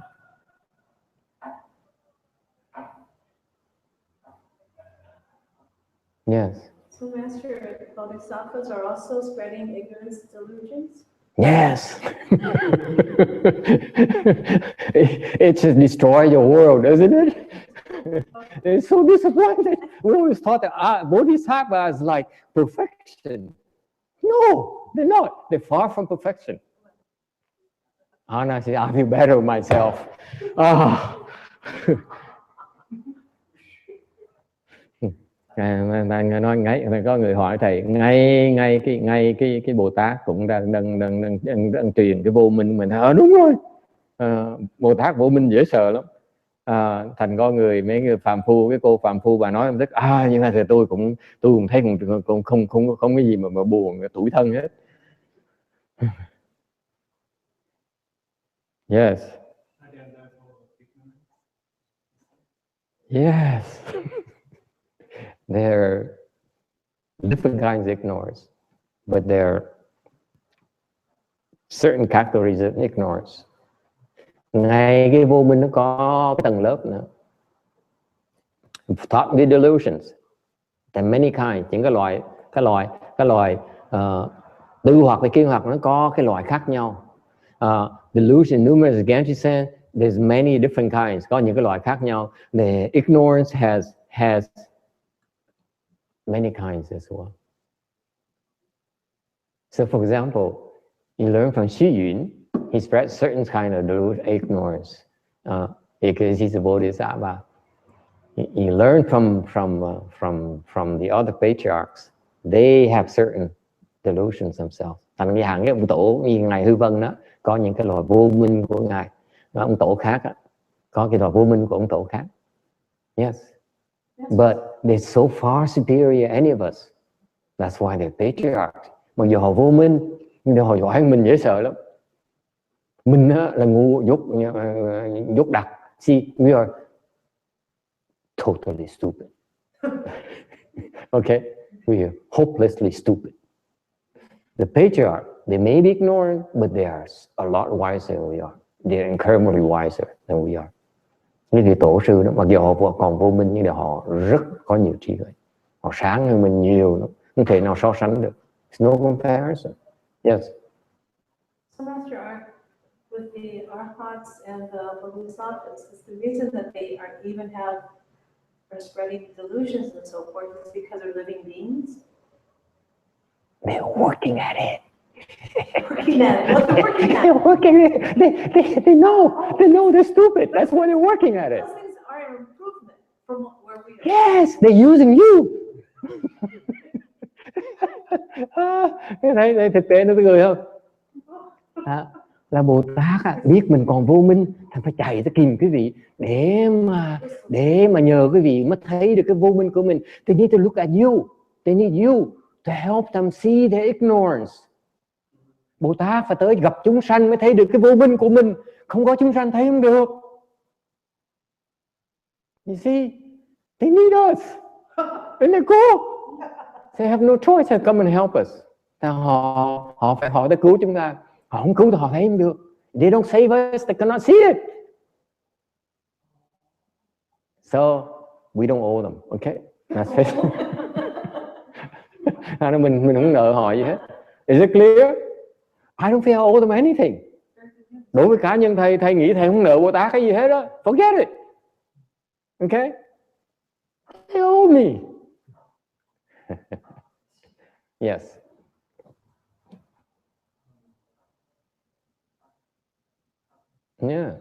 Yes. So, Master, Bodhisattvas are also spreading ignorance delusions? Yes. It just destroys your world, doesn't it? It's so disappointing. We always thought that Bodhisattva is like perfection. No, they're not. They're far from perfection. Honestly, I feel better with myself. Nói ngay, có người hỏi thầy ngay cái Bồ Tát cũng đang truyền cái vô minh mình. Đúng rồi, Bồ Tát vô minh dễ sợ lắm. Thành có mấy người phàm phu, cái cô phàm phu bà nói em tức nhưng mà thì tôi cũng thấy cũng không cái gì mà buồn, tủi thân hết. Yes. Yes. There are different kinds of ignorance, but there are certain categories of ignorance. Ngay cái vô minh nó có cái tầng lớp nữa. Thought with delusions. There are many kinds. Những cái loại tư hoặc với kiến hoặc nó có cái loại khác nhau. Delusion, numerous, Ganges sands, there's many different kinds. Có những cái loại khác nhau. The ignorance has many kinds as well. So, for example, you learn from Xu Yun, he spreads certain kind of ignorance because he's a Bodhisattva. You learn from the other patriarchs. They have certain delusions themselves. Thành ra cái ông tổ như ngài Hư Vân đó, có những cái loại vô minh của ngài, ông tổ khác đó, có cái loại vô minh của ông tổ khác. Yes. But they're so far superior any of us. That's why they're patriarchs. Mặc dù họ vô minh, nhưng họ giỏi hơn mình dễ sợ lắm. Mình là ngu dốt đặc. See, we are totally stupid. Okay, we are hopelessly stupid. The patriarch, they may be ignorant, but they are a lot wiser than we are. They are incredibly wiser than we are. Những vị tổ sư đó, mặc dù họ còn vô minh nhưng họ rất có nhiều trí tuệ. Họ sáng hơn mình nhiều lắm, không thể nào so sánh được. It's no comparison. Yes. So Master, with the Arhats and the Bodhisattvas, is the reason that they are spreading delusions and so forth is because they're living beings? They're working at it. Working at it. What they're working at? They're working at it. They know they're stupid. That's why they're working at it. Those things are an improvement from where we are. Yes, they're using you. Thấy thực tế nó cười không? Là Bồ Tát biết mình còn vô minh, thằng phải chạy tới kìm quý vị để mà nhờ quý vị mới thấy được cái vô minh của mình. They need to look at you. They need you to help them see their ignorance. Bồ Tát phải tới gặp chúng sanh mới thấy được cái vô minh của mình. Không có chúng sanh thấy không được. You see, they need us. Isn't that cool? They have no choice to come and help us. Họ phải tới cứu chúng ta. Họ không cứu thì họ thấy không được. They don't save us, they cannot see it. So, we don't owe them, okay? That's it. Mình không nợ họ gì hết. Is it clear? I don't feel I owe them anything. Đối với cá nhân thầy nghĩ thầy không nợ Bồ Tát cái gì hết đó. Forget it. Okay? They owe me. Yes. Yeah.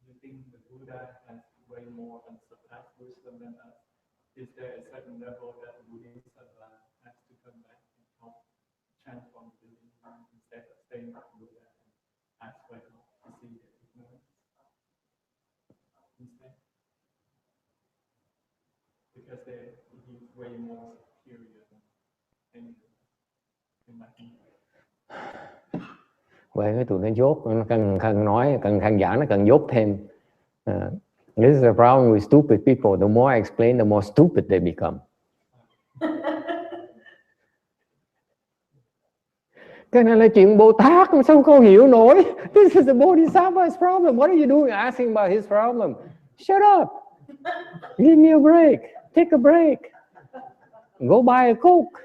You think the Buddha has way more unsurpassed wisdom than us? Is there a certain level that Buddhism has to come back and help transform the religion instead of staying with Buddha and ask for help to see the ignorance instead? Because he's way more superior than anyone in my opinion. Vậy cái tụi nó dốt, nó cần khán giả nó cần dốt thêm. This is the problem with stupid people. The more I explain, the more stupid they become. Cái này là chuyện Bồ Tát mà sao không hiểu nổi. This is the Bodhisattva's problem. What are you doing asking about his problem? Shut up. Give me a break. Take a break. Go buy a Coke.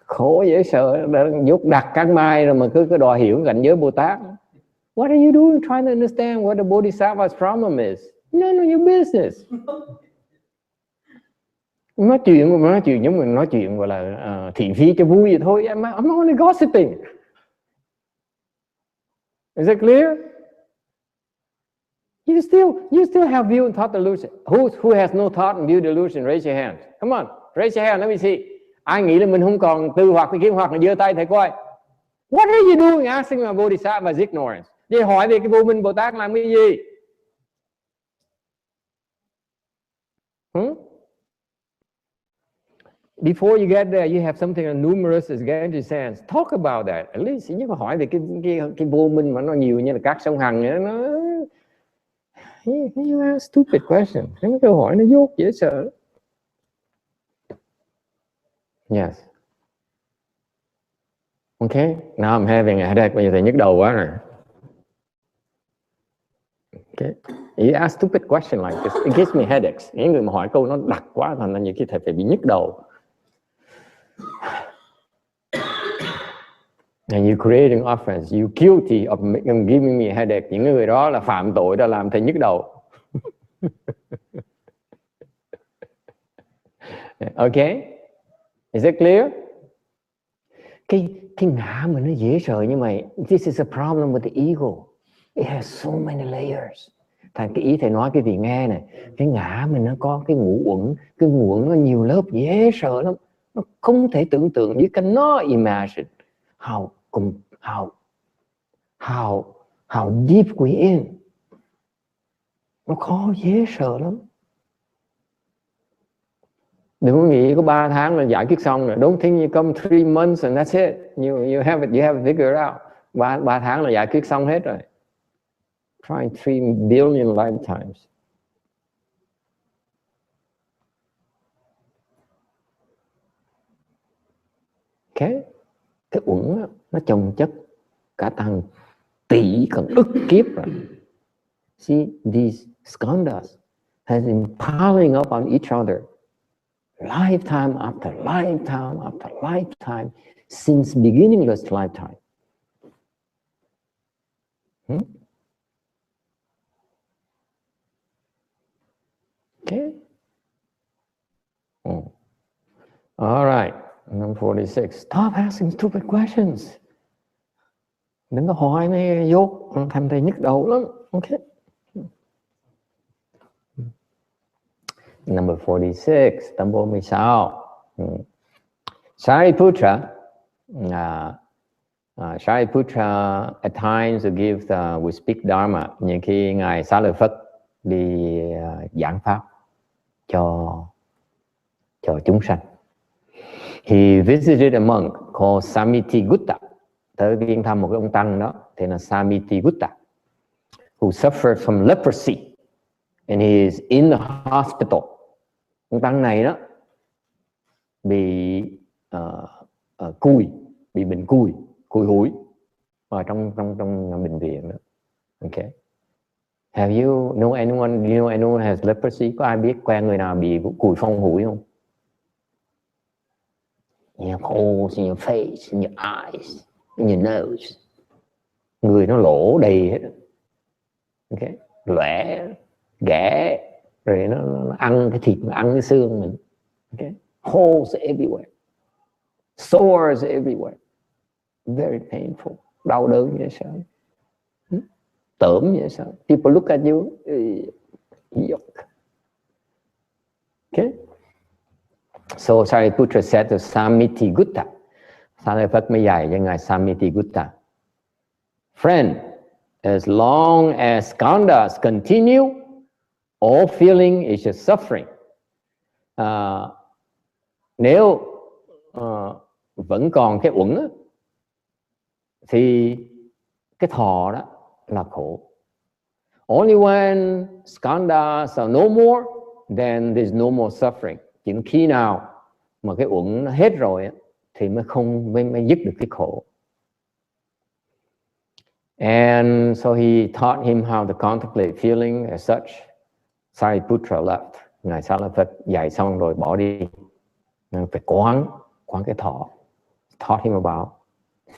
Khổ dễ sợ, dốt đặt cắn mai rồi mà cứ đòi hiểu cảnh giới Bồ Tát. What are you doing trying to understand what the Bodhisattva's problem is? None of your business. Nói chuyện giống mình nói chuyện gọi là thị phi cho vui vậy thôi. I'm only gossiping. Is it clear? You still have view and thought delusion. Who has no thought and view delusion? Raise your hand. Come on, raise your hand. Let me see. Ai nghĩ là mình không còn tư hoặc hay kiến hoặc là giơ tay thầy coi. What are you doing asking about Bodhisattva's ignorance? Vậy hỏi về cái vô minh Bồ Tát làm cái gì? Before you get there, you have something as numerous as Ganges sands. Talk about that. At least you hỏi về cái vô minh mà nó nhiều như là các sông Hằng ấy, nó you ask stupid question. Cái câu hỏi nó dốt dễ sợ. Yes. Okay. Now I'm having a headache. Bây giờ thầy nhức đầu quá rồi. Okay. You ask stupid question like this. It gives me headaches. Những người mà hỏi câu nó đặc quá thành ra nhiều khi thầy phải bị nhức đầu. And you creating offense. You guilty of giving me a headache. Những người đó là phạm tội đã làm thầy nhức đầu. Okay. Is it clear? Cái ngã mình nó dễ sợ như mày. This is a problem with the ego. It has so many layers. Thành cái ý thầy nói cái vị nghe này, cái ngã mình nó có cái ngũ uẩn, cái ngũ uẩn nó nhiều lớp dễ sợ lắm. Nó không thể tưởng tượng. You cannot imagine how deep we in. Nó khó dễ sợ lắm. Đừng có nghĩ có 3 tháng là giải quyết xong rồi. Don't think you come 3 months and that's it. You have it figured out. 3 tháng là giải quyết xong hết rồi. Trying 3 billion lifetimes. Okay. Cái uẩn nó chồng chất cả tăng tỷ còn ức kiếp rồi. See, these skandhas has been piling up on each other, lifetime after lifetime after lifetime, since beginningless lifetime. Okay. All right. Number 46. Stop asking stupid questions. Đừng có hỏi mấy dốt, thành thầy nhức đầu lắm. Okay. Number 46. Tấm 46. Shariputra. Shariputra at times give we speak Dharma. Những khi ngài Xá Lợi Phất đi giảng pháp cho chúng sanh. He visited a monk called Samittigutta. Tới viếng thăm một cái ông tăng đó, thì là Samittigutta, who suffered from leprosy, and he is in the hospital. Ông tăng này đó bị bị bệnh cùi hủi ở trong bệnh viện đó. Okay. Have you know anyone? Do you know anyone has leprosy? Có ai biết quen người nào bị cùi phong hủi không? You have holes in your face, in your eyes, in your nose. Người nó lỗ đầy hết. Okay. Loẻ, ghẻ, rồi nó ăn cái thịt, nó ăn cái xương mình. Okay. Holes everywhere. Sores everywhere. Very painful. Đau đớn vậy sao? Tởm vậy sao? People look at you. Yuck. Okay. So Shariputra said to Samittigutta. Xá Lợi Phất mới dạy cho ngài Samittigutta. Friend, as long as skandhas continue, all feeling is just suffering. Nếu vẫn còn cái uẩn á, thì cái thọ đó là khổ. Only when skandhas are no more, then there's no more suffering. Chỉ khi nào mà cái uẩn nó hết rồi á, thì mới dứt được cái khổ. And so he taught him how to contemplate feeling as such. Shariputra left. Ngài Xá Lợi Phất dạy xong rồi bỏ đi. Phải quán cái thọ. Taught him about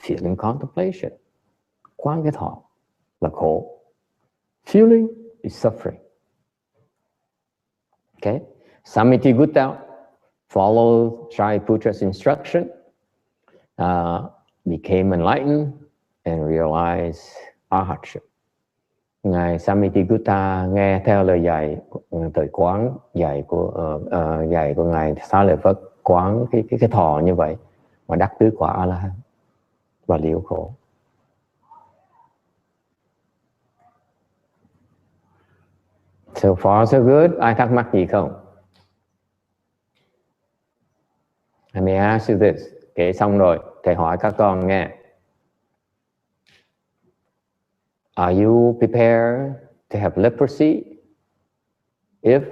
feeling contemplation. Quán cái thọ là khổ. Feeling is suffering. Okay. Samittigutta followed Shariputra's instruction, became enlightened, and realized arhatship. Ngài Samittigutta nghe theo lời dạy thời quán dạy của ngài Xá Lợi Phất, quán cái thọ như vậy mà đắc tứ quả A-la-hán và liễu khổ. So far so good. Ai thắc mắc gì không? I may ask you this. Kể xong rồi, thầy hỏi các con nghe. Are you prepared to have leprosy if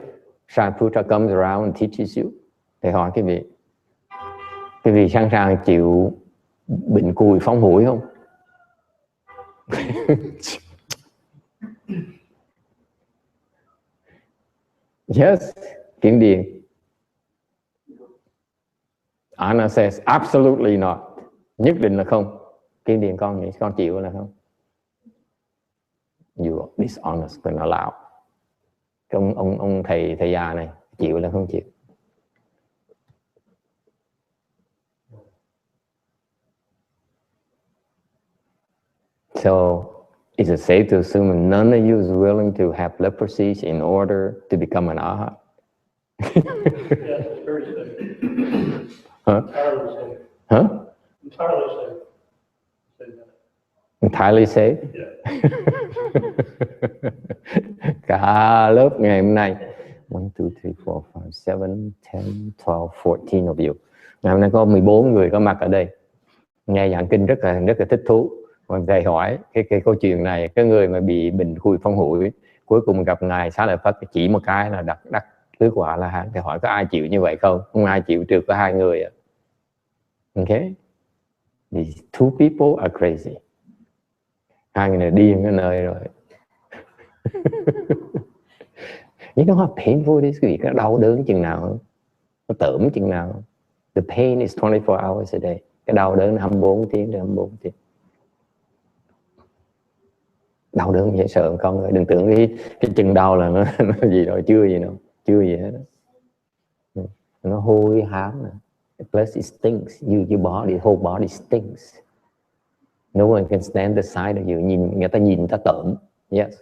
Shariputra comes around and teaches you? Thầy hỏi cái vị. Cái vị sẵn sàng chịu bệnh cùi phong hủi không? Yes, Kiển Điền. Anna says absolutely not. Nhất định là không. Kiển Điền con nghĩ con chịu là không? You are dishonest and allow. Cái ông thầy già này chịu là không chịu? So is it safe to assume none of you is willing to have leprosy in order to become an arhat? Yes, it's very safe. Huh? Entirely safe. Huh? Entirely safe. Say that. Entirely safe? Yeah. Cả lớp ngày hôm nay 1, 2, 3, 4, 5, 7, 10, 12, 14 of you. Ngày hôm nay có 14 người có mặt ở đây. Nghe giảng kinh rất là thích thú. Còn thầy hỏi cái câu chuyện này, cái người mà bị bệnh khui phong hủi cuối cùng gặp ngài Xá Lợi Phất chỉ một cái là đắc tứ quả La Hán. Thì hỏi có ai chịu như vậy không? Không ai chịu, trừ có 2 người. Okay, these 2 people are crazy. 2 người này điên cái nơi rồi. You know how painful it is? Cái đau đớn chừng nào, nó tởm chừng nào. The pain is 24 hours a day. Cái đau đớn 24 tiếng đến 24 tiếng. Đau đớn dễ sợ không ơi. Đừng tưởng cái chừng đau là nó gì rồi, chưa gì hết. Nó hôi hám nè. Plus it stinks. Your body, whole body stinks. No one can stand the sight of you. Người ta tởm. Yes.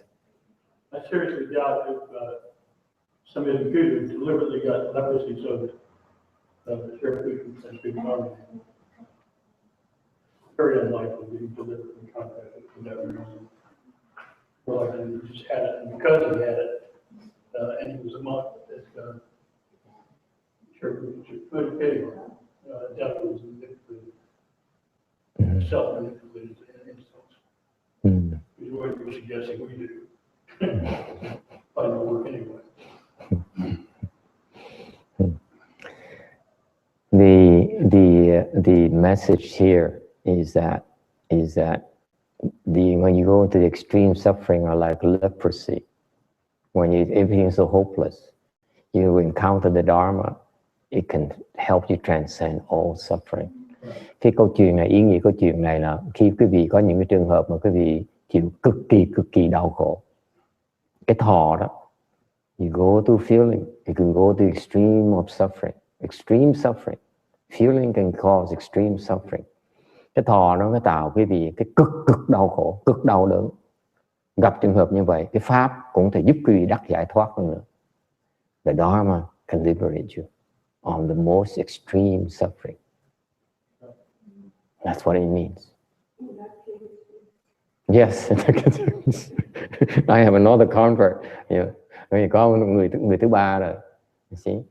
I seriously doubt if some individual deliberately got leprosy so that the sheriff has been harmed. Very unlikely that he deliberately contacted for that reason. More likely he just had it, and because he had it, and he was a monk, that sheriff could anyway. Definitely was manipulated, self-manipulated insults. Which is what you're suggesting we do. Probably don't work anyway. The message here is that when you go into the extreme suffering or like leprosy, when everything is so hopeless, you encounter the Dharma, it can help you transcend all suffering. Cái câu chuyện này, ý nghĩa câu chuyện này là khi quý vị có những cái trường hợp mà quý vị chịu cực kỳ đau khổ, cái thọ đó, you go to feeling, you can go to extreme of suffering. Extreme suffering, feeling can cause extreme suffering. Cái thọ nó mới tạo quý vị cái cực đau khổ, cực đau đớn. Gặp trường hợp như vậy, cái pháp cũng thể giúp quý vị đắc giải thoát hơn nữa. The Dharma can liberate you on the most extreme suffering. That's what it means. Yes, I have another convert. Yeah. Có người thứ ba rồi. You see?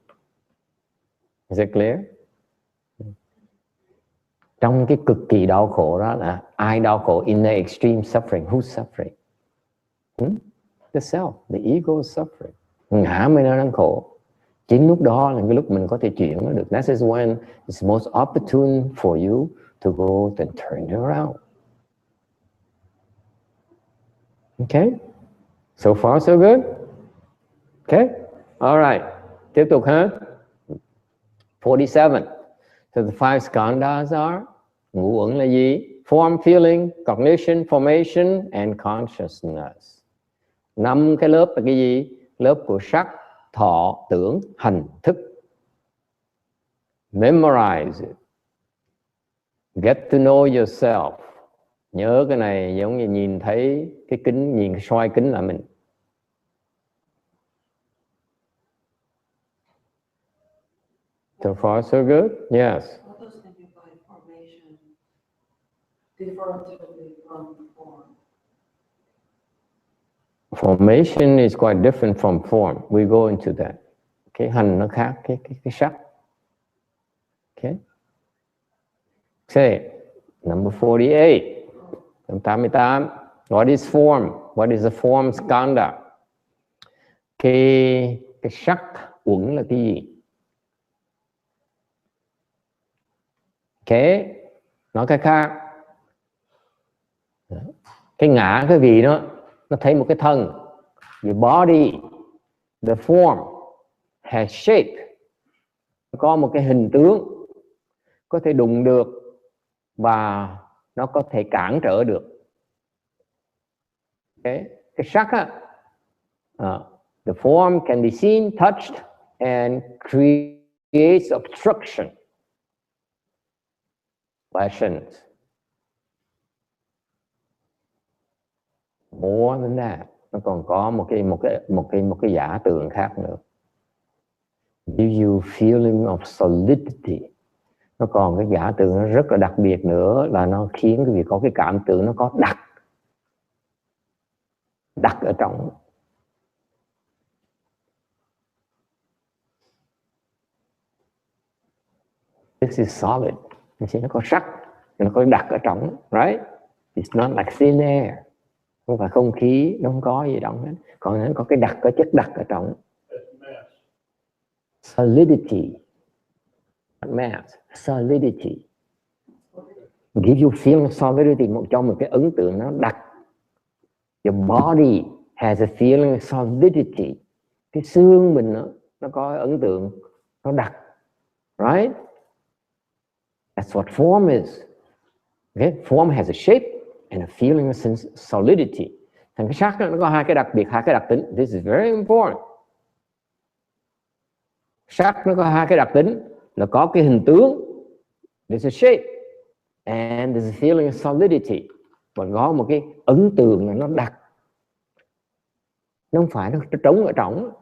Is it clear? Trong cái cực kỳ đau khổ đó là ai đau khổ? In the extreme suffering, who's suffering? The self, the ego is suffering. Ngã mới nó đang khổ. Chính lúc đó là cái lúc mình có thể chuyển nó được. That is when it's most opportune for you to go and turn it around. Okay? So far so good? Okay? All right. Tiếp tục ha. 47. So the 5 skandhas are, ngũ uẩn là gì? Form, feeling, cognition, formation and consciousness. 5 cái lớp là cái gì? Lớp của sắc, thọ, tưởng, hành, thức. Memorize it. Get to know yourself. Nhớ cái này giống như nhìn thấy cái kính, nhìn cái soi kính là mình. So far, so good? Yes. What does it mean by formation? Differently from form. Formation is quite different from form. We go into that. Cái hành nó khác cái sắc. Okay. Say, number 48. Number 88. What is form? What is a form skandha? Cái sắc uẩn là cái gì? Okay. Nói cái khác. Cái ngã cái gì đó, nó thấy một cái thân. Your body, the form has shape. Có một cái hình tướng, có thể đụng được và nó có thể cản trở được. Okay. Cái sắc á, the form can be seen, touched and creates obstruction. Passions. More than that, nó còn có một cái giả tượng khác nữa. Give you feeling of solidity. Nó còn cái giả tượng nó rất là đặc biệt nữa là nó khiến quý vị có cái cảm tưởng nó có đặc ở trong. This is solid. Nó có sắc, nó có đặc ở trong, right? It's not like thin air. Không phải không khí, nó không có gì trong hết. Còn nó có cái đặc, có chất đặc ở trong. Solidity. Not mass. Solidity. Give you feeling of solidity, cho một cái ấn tượng nó đặc. Your body has a feeling of solidity. Cái xương mình nó có ấn tượng, nó đặc. Right? That's what form is. Okay? Form has a shape and a feeling of solidity. Thành cái sắc nó có hai cái đặc biệt, hai cái đặc tính. This is very important. Sắc nó có hai cái đặc tính là có cái hình tướng, there's a shape, and there's a feeling of solidity. Và có một cái ấn tượng là nó đặc. Nó không phải nó trống ở trong.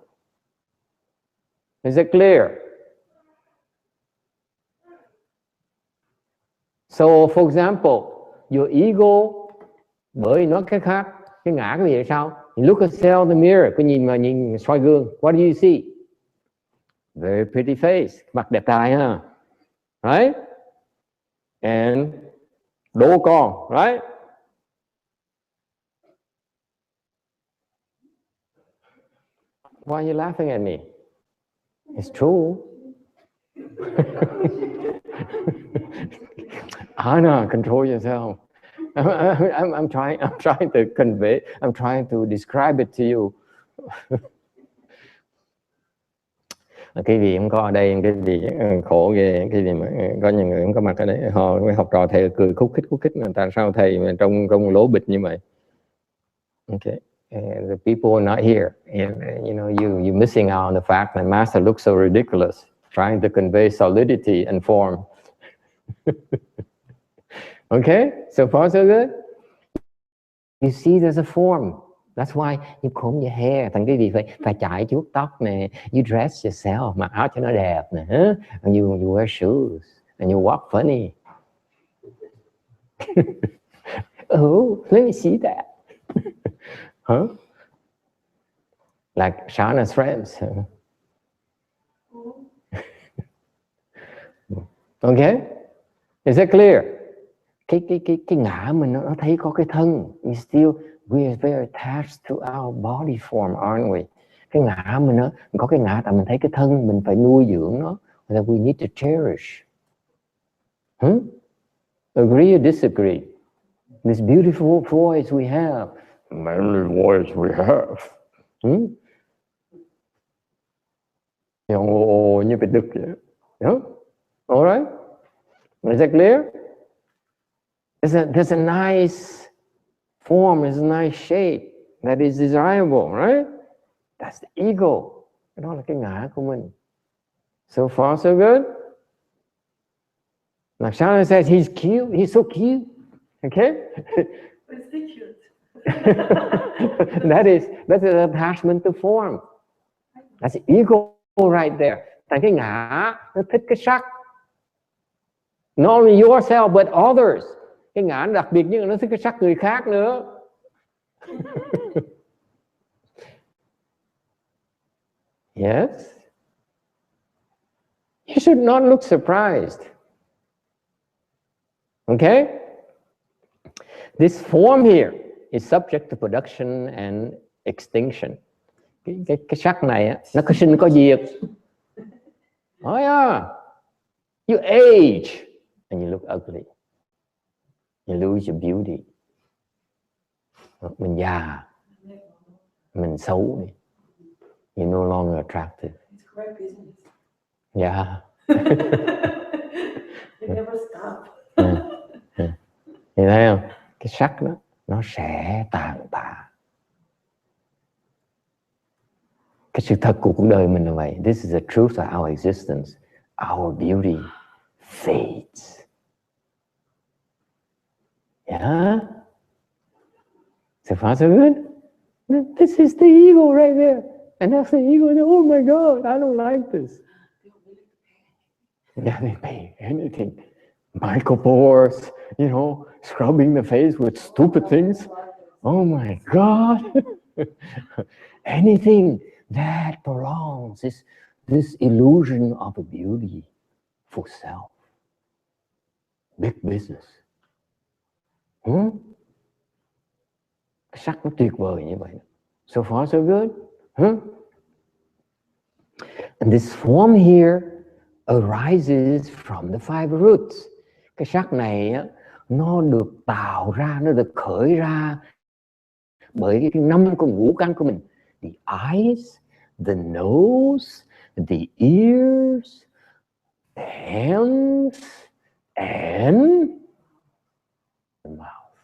Is it clear? So, for example, your ego, bởi nói cái khác, cái ngã cái gì vậy sao? You look at yourself in the mirror, cái nhìn soi gương, what do you see? Very pretty face, mặt đẹp trai ha, right? And đố con, right? Why are you laughing at me? It's true. Anna, control yourself. I'm trying to convey. I'm trying to describe it to you. Cái gì không có ở đây, cái gì khổ ghê, cái gì mà có những người không có mặt ở đây, họ học trò thầy cười khúc khích người ta, sao thầy mà trong lỗ bịch như vậy? Okay, and the people are not here. And, you know, you're missing out on the fact that Master looks so ridiculous, trying to convey solidity and form. Okay, so far so good. You see, there's a form. That's why you comb your hair. Thành cái gì phải chải chuốt tóc nè. You dress yourself, mặc áo cho nó đẹp nè. And you wear shoes and you walk funny. Oh, let me see that. Huh? Like Shana's friends. Okay, is that clear? Cái ngã mình nó thấy có cái thân. We are very attached to our body form, aren't we? Cái ngã mình có cái ngã tại mình thấy cái thân mình phải nuôi dưỡng nó, that we need to cherish. Agree or disagree? This beautiful voice we have, manly voice we have. Như bị đực vậy. All right? Is that clear? There's a nice form, there's a nice shape that is desirable, right? That's the ego. Đó là cái ngã của mình. So far, so good. Like Shana says, he's cute. He's so cute. Okay? It's so cute. That's an attachment to form. That's the ego right there. Thành cái ngã nó thích cái sắc. Not only yourself but others. Cái ngã đặc biệt nhưng nó thích cái sắc người khác nữa. Yes. You should not look surprised. Okay? This form here is subject to production and extinction. Cái sắc này nó có sinh có diệt. Oh yeah. You age and you look ugly. You lose your beauty. Mình già, mình xấu đi. You're no longer attractive. It's correct business. Yeah. They never stop. Nhìn thấy không? Cái sắc đó, nó sẽ tàn tạ. Cái sự thật của cuộc đời mình là vậy. This is the truth of our existence. Our beauty fades. Yeah? So far so good? This is the ego right there. And that's the ego. Oh my God, I don't like this. Yeah, they pay anything. Michael Kors, you know, scrubbing the face with stupid things. Oh my God. Anything that prolongs this illusion of a beautiful self. big business. Cái sắc nó tuyệt vời như vậy. So far so good. And this form here arises from the five roots. Cái sắc này á, nó được tạo ra, nó được khởi ra bởi cái 5 con ngũ căn của mình. The eyes, the nose, the ears, the hands, and the mouth.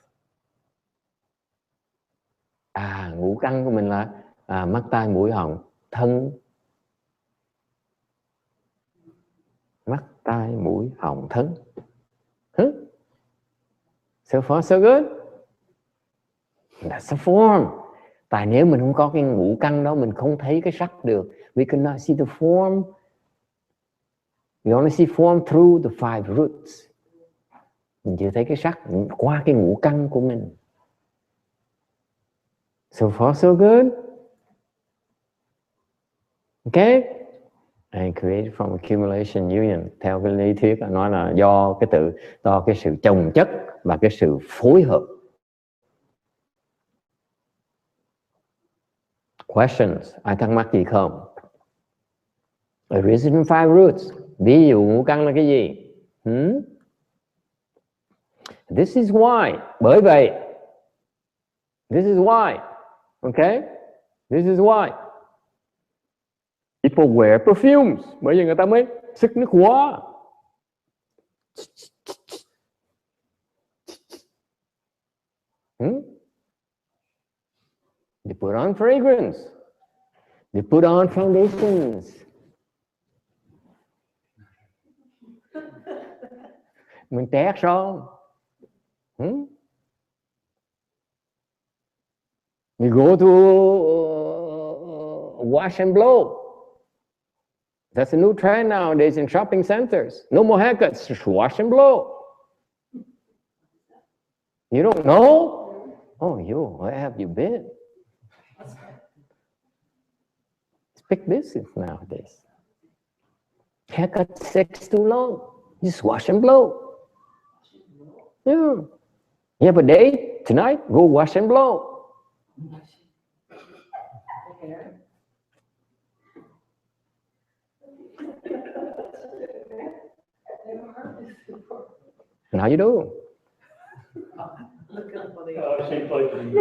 Ngũ căn của mình là mắt, tai, mũi, họng, thân. Mắt, tai, mũi, họng, thân. So far so good. That's a form. Tại nếu mình không có cái ngũ căn đó, mình không thấy cái sắc được. We cannot see the form. We only see form through the five roots. Mình chỉ thấy cái sắc qua cái ngũ căn của mình. So far so good. Okay. And created from accumulation union. Theo cái lý thuyết nói là do cái sự chồng chất và cái sự phối hợp. Questions? Ai thắc mắc gì không? Origin five roots. Ví dụ ngũ căn là cái gì? This is why. Bởi vậy. This is why. Okay? This is why. People wear perfumes. Bởi vì người ta mới sức nước hoa. They put on fragrance. They put on foundations. Mình trét son. We go to wash and blow. That's a new trend nowadays in shopping centers. No more haircuts, just wash and blow. You don't know? Oh, where have you been? It's big business nowadays. Haircut takes too long. Just wash and blow. Yeah. You have a date tonight? Go wash and blow. And how you do? I've seen places in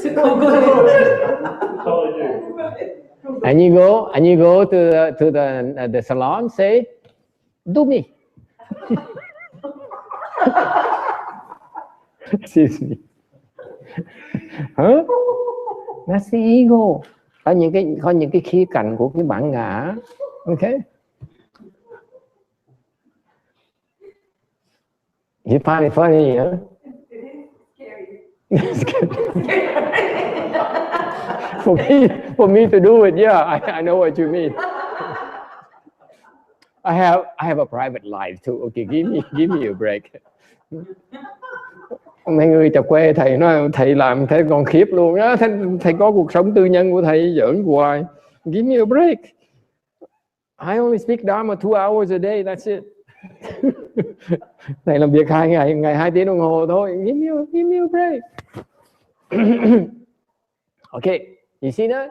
Chicago, that's all they do. And you go to the salon, say, do me. Excuse me. Huh? That's the ego. Có những cái khía cạnh của cái bản ngã. Okay. You find it funny, huh? It's scary. For me to do it, yeah, I know what you mean. I have a private life too. Okay, give me a break. Mấy người chọc quê thầy nói thầy làm thế còn khiếp luôn á. Thầy có cuộc sống tư nhân của thầy giỡn hoài. Give me a break. I only speak Dharma 2 hours a day. That's it. Thầy làm việc 2 tiếng đồng hồ thôi. Give me a break. Okay, you see that?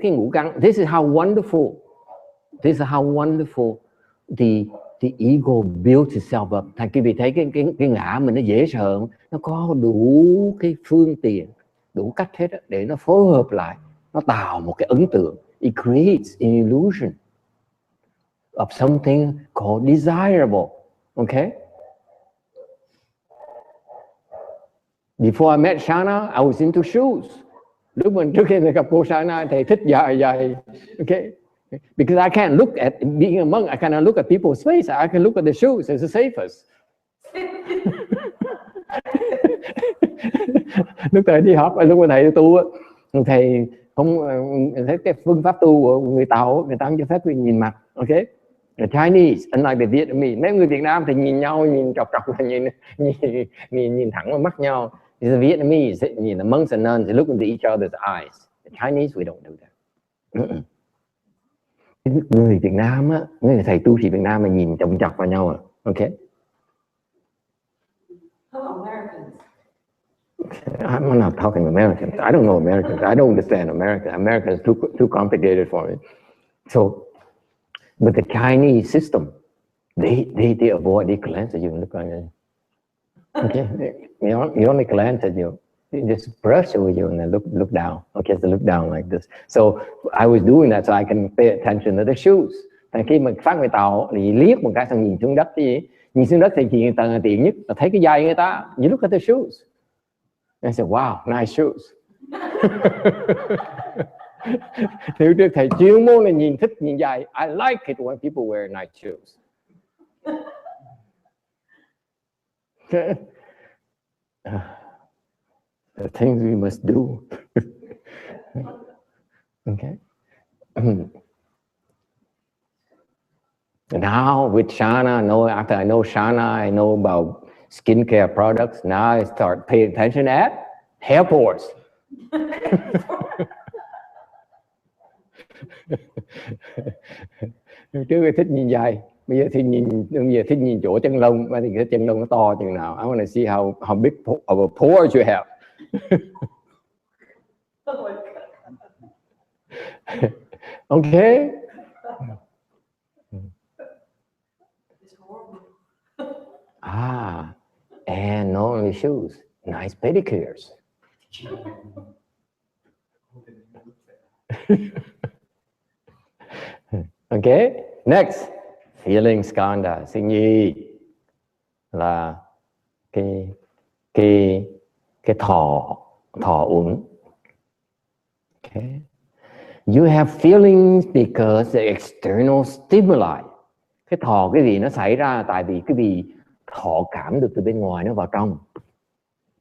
Cái ngũ căn. This is how wonderful. This is how wonderful the ego builds itself up. Thành quý vị thấy cái ngã mình nó dễ sợ, nó có đủ cái phương tiện, đủ cách hết để nó phối hợp lại, nó tạo một cái ấn tượng. It creates an illusion of something called desirable. Okay? Before I met Shana, I was into shoes. Lúc mình trước khi gặp cô Shana, thầy thích giày. Okay? Because I can't look at, being a monk, I cannot look at people's face. I can look at the shoes, it's the safest. Lúc thầy đi học, lúc mà thầy tu, thầy không thấy cái phương pháp tu của người Tàu, người ta không cho phép mình nhìn mặt. Okay? The Chinese, unlike the Vietnamese, mấy người Việt Nam thì nhìn nhau, nhìn chọc nhìn thẳng vào mắt nhau. The Vietnamese, the monks and nuns, they look into each other's eyes. The Chinese, we don't do that. Người Việt Nam á, người thầy tu sĩ Việt Nam mà nhìn chồng chọc vào nhau Okay? How Americans? I'm not talking Americans. I don't know Americans. I don't understand America. America is too complicated for me. So, but the Chinese system, they avoid, they glance at you and look like that. Okay, you only glance at you. They just brush over you and then look down. Okay, so look down like this. So I was doing that so I can pay attention to the shoes. Thành khi mình phát người tàu thì liếc một cái xong nhìn xuống đất thì nhìn xuống đất thì chỉ tiện nhất là thấy cái giày người ta. You look at the shoes. I said, wow, nice shoes. Nếu được thầy chuyên môn là nhìn thích nhìn giày. I like it when people wear nice shoes. Okay. The things we must do. Okay. Now with Shana, after I know Shana, I know about skincare products. Now I start paying attention at airports. Trước tôi thích nhìn dài, bây giờ thích nhìn chỗ chân lông, mà thì cái chân lông nó to chừng nào. I want to see how big of a pores you have. Oh my God. Okay. And not only shoes, nice pedicures. Okay, next, feeling skandha. Thứ nhì là cái thọ uẩn. Okay. You have feelings because the external stimuli. Cái thọ cái gì nó xảy ra tại vì cái gì thọ cảm được từ bên ngoài nó vào trong.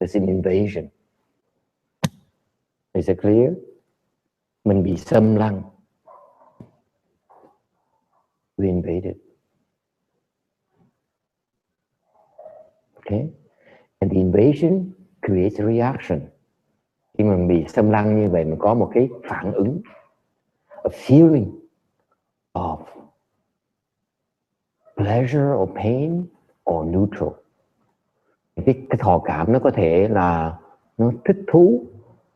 There's an invasion. Is it clear? Mình bị xâm lăng. We invaded. Okay? And the invasion creates a reaction. Khi mình bị xâm lăng như vậy, mình có một cái phản ứng, a feeling of pleasure or pain or neutral. Cái thọ cảm nó có thể là nó thích thú,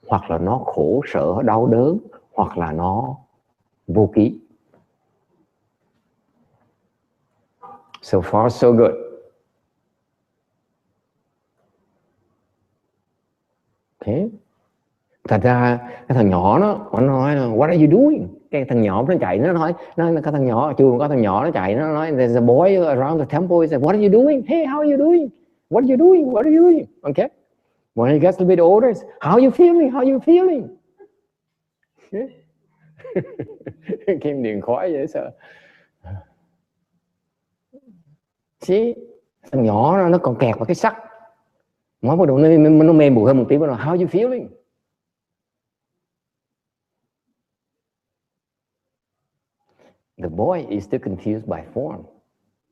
hoặc là nó khổ sở, đau đớn, hoặc là nó vô ký. So far, so good. Okay. Thật ra cái thằng nhỏ nó nói what are you doing? Cái thằng nhỏ nó chạy, nó nói cái thằng nhỏ trường có thằng nhỏ nó chạy, nó nói there's a boy around the temple. He said, what are you doing? Hey, how are you doing? What are you doing? What are you doing? Okay. When he gets a bit older, how are you feeling? How are you feeling? Kim điện khói vậy sao? Chứ thằng nhỏ nó còn kẹt vào cái sắt, nói bắt đầu nó mê mùi hơn một tí, bắt đầu how are you feeling? The boy is still confused by form.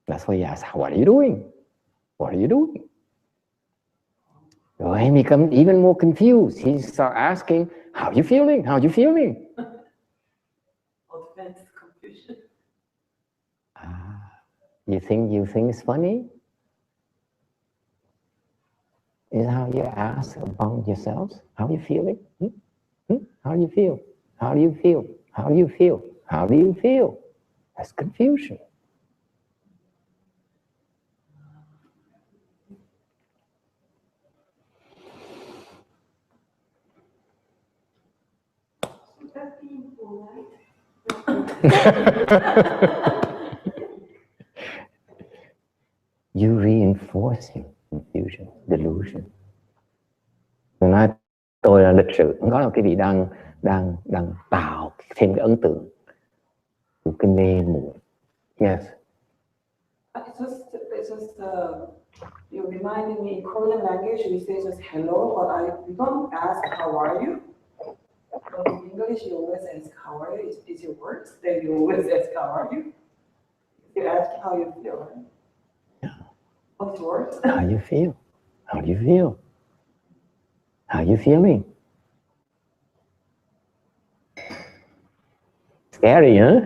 That's why he asks, what are you doing? What are you doing? When he becomes even more confused, he starts asking, how are you feeling? How are you feeling? Advanced confusion. You think it's funny? Is how you ask about yourselves? How are you feeling? How do you feel? How do you feel? How do you feel? How do you feel? That's confusion. That's painful, right? You reinforcing confusion, delusion. Tôi nói tôi là lịch sự, có là cái vị đang tạo thêm cái ấn tượng của cái mê muội. Yes. It's just you reminded me in Korean language we say just hello, but we don't ask how are you. But in English you always ask how are you. It's your words. Then you always ask how are you. You ask how you feel, right? Yeah. What's words? How you feel? How do you feel? How you feeling? Scary, huh?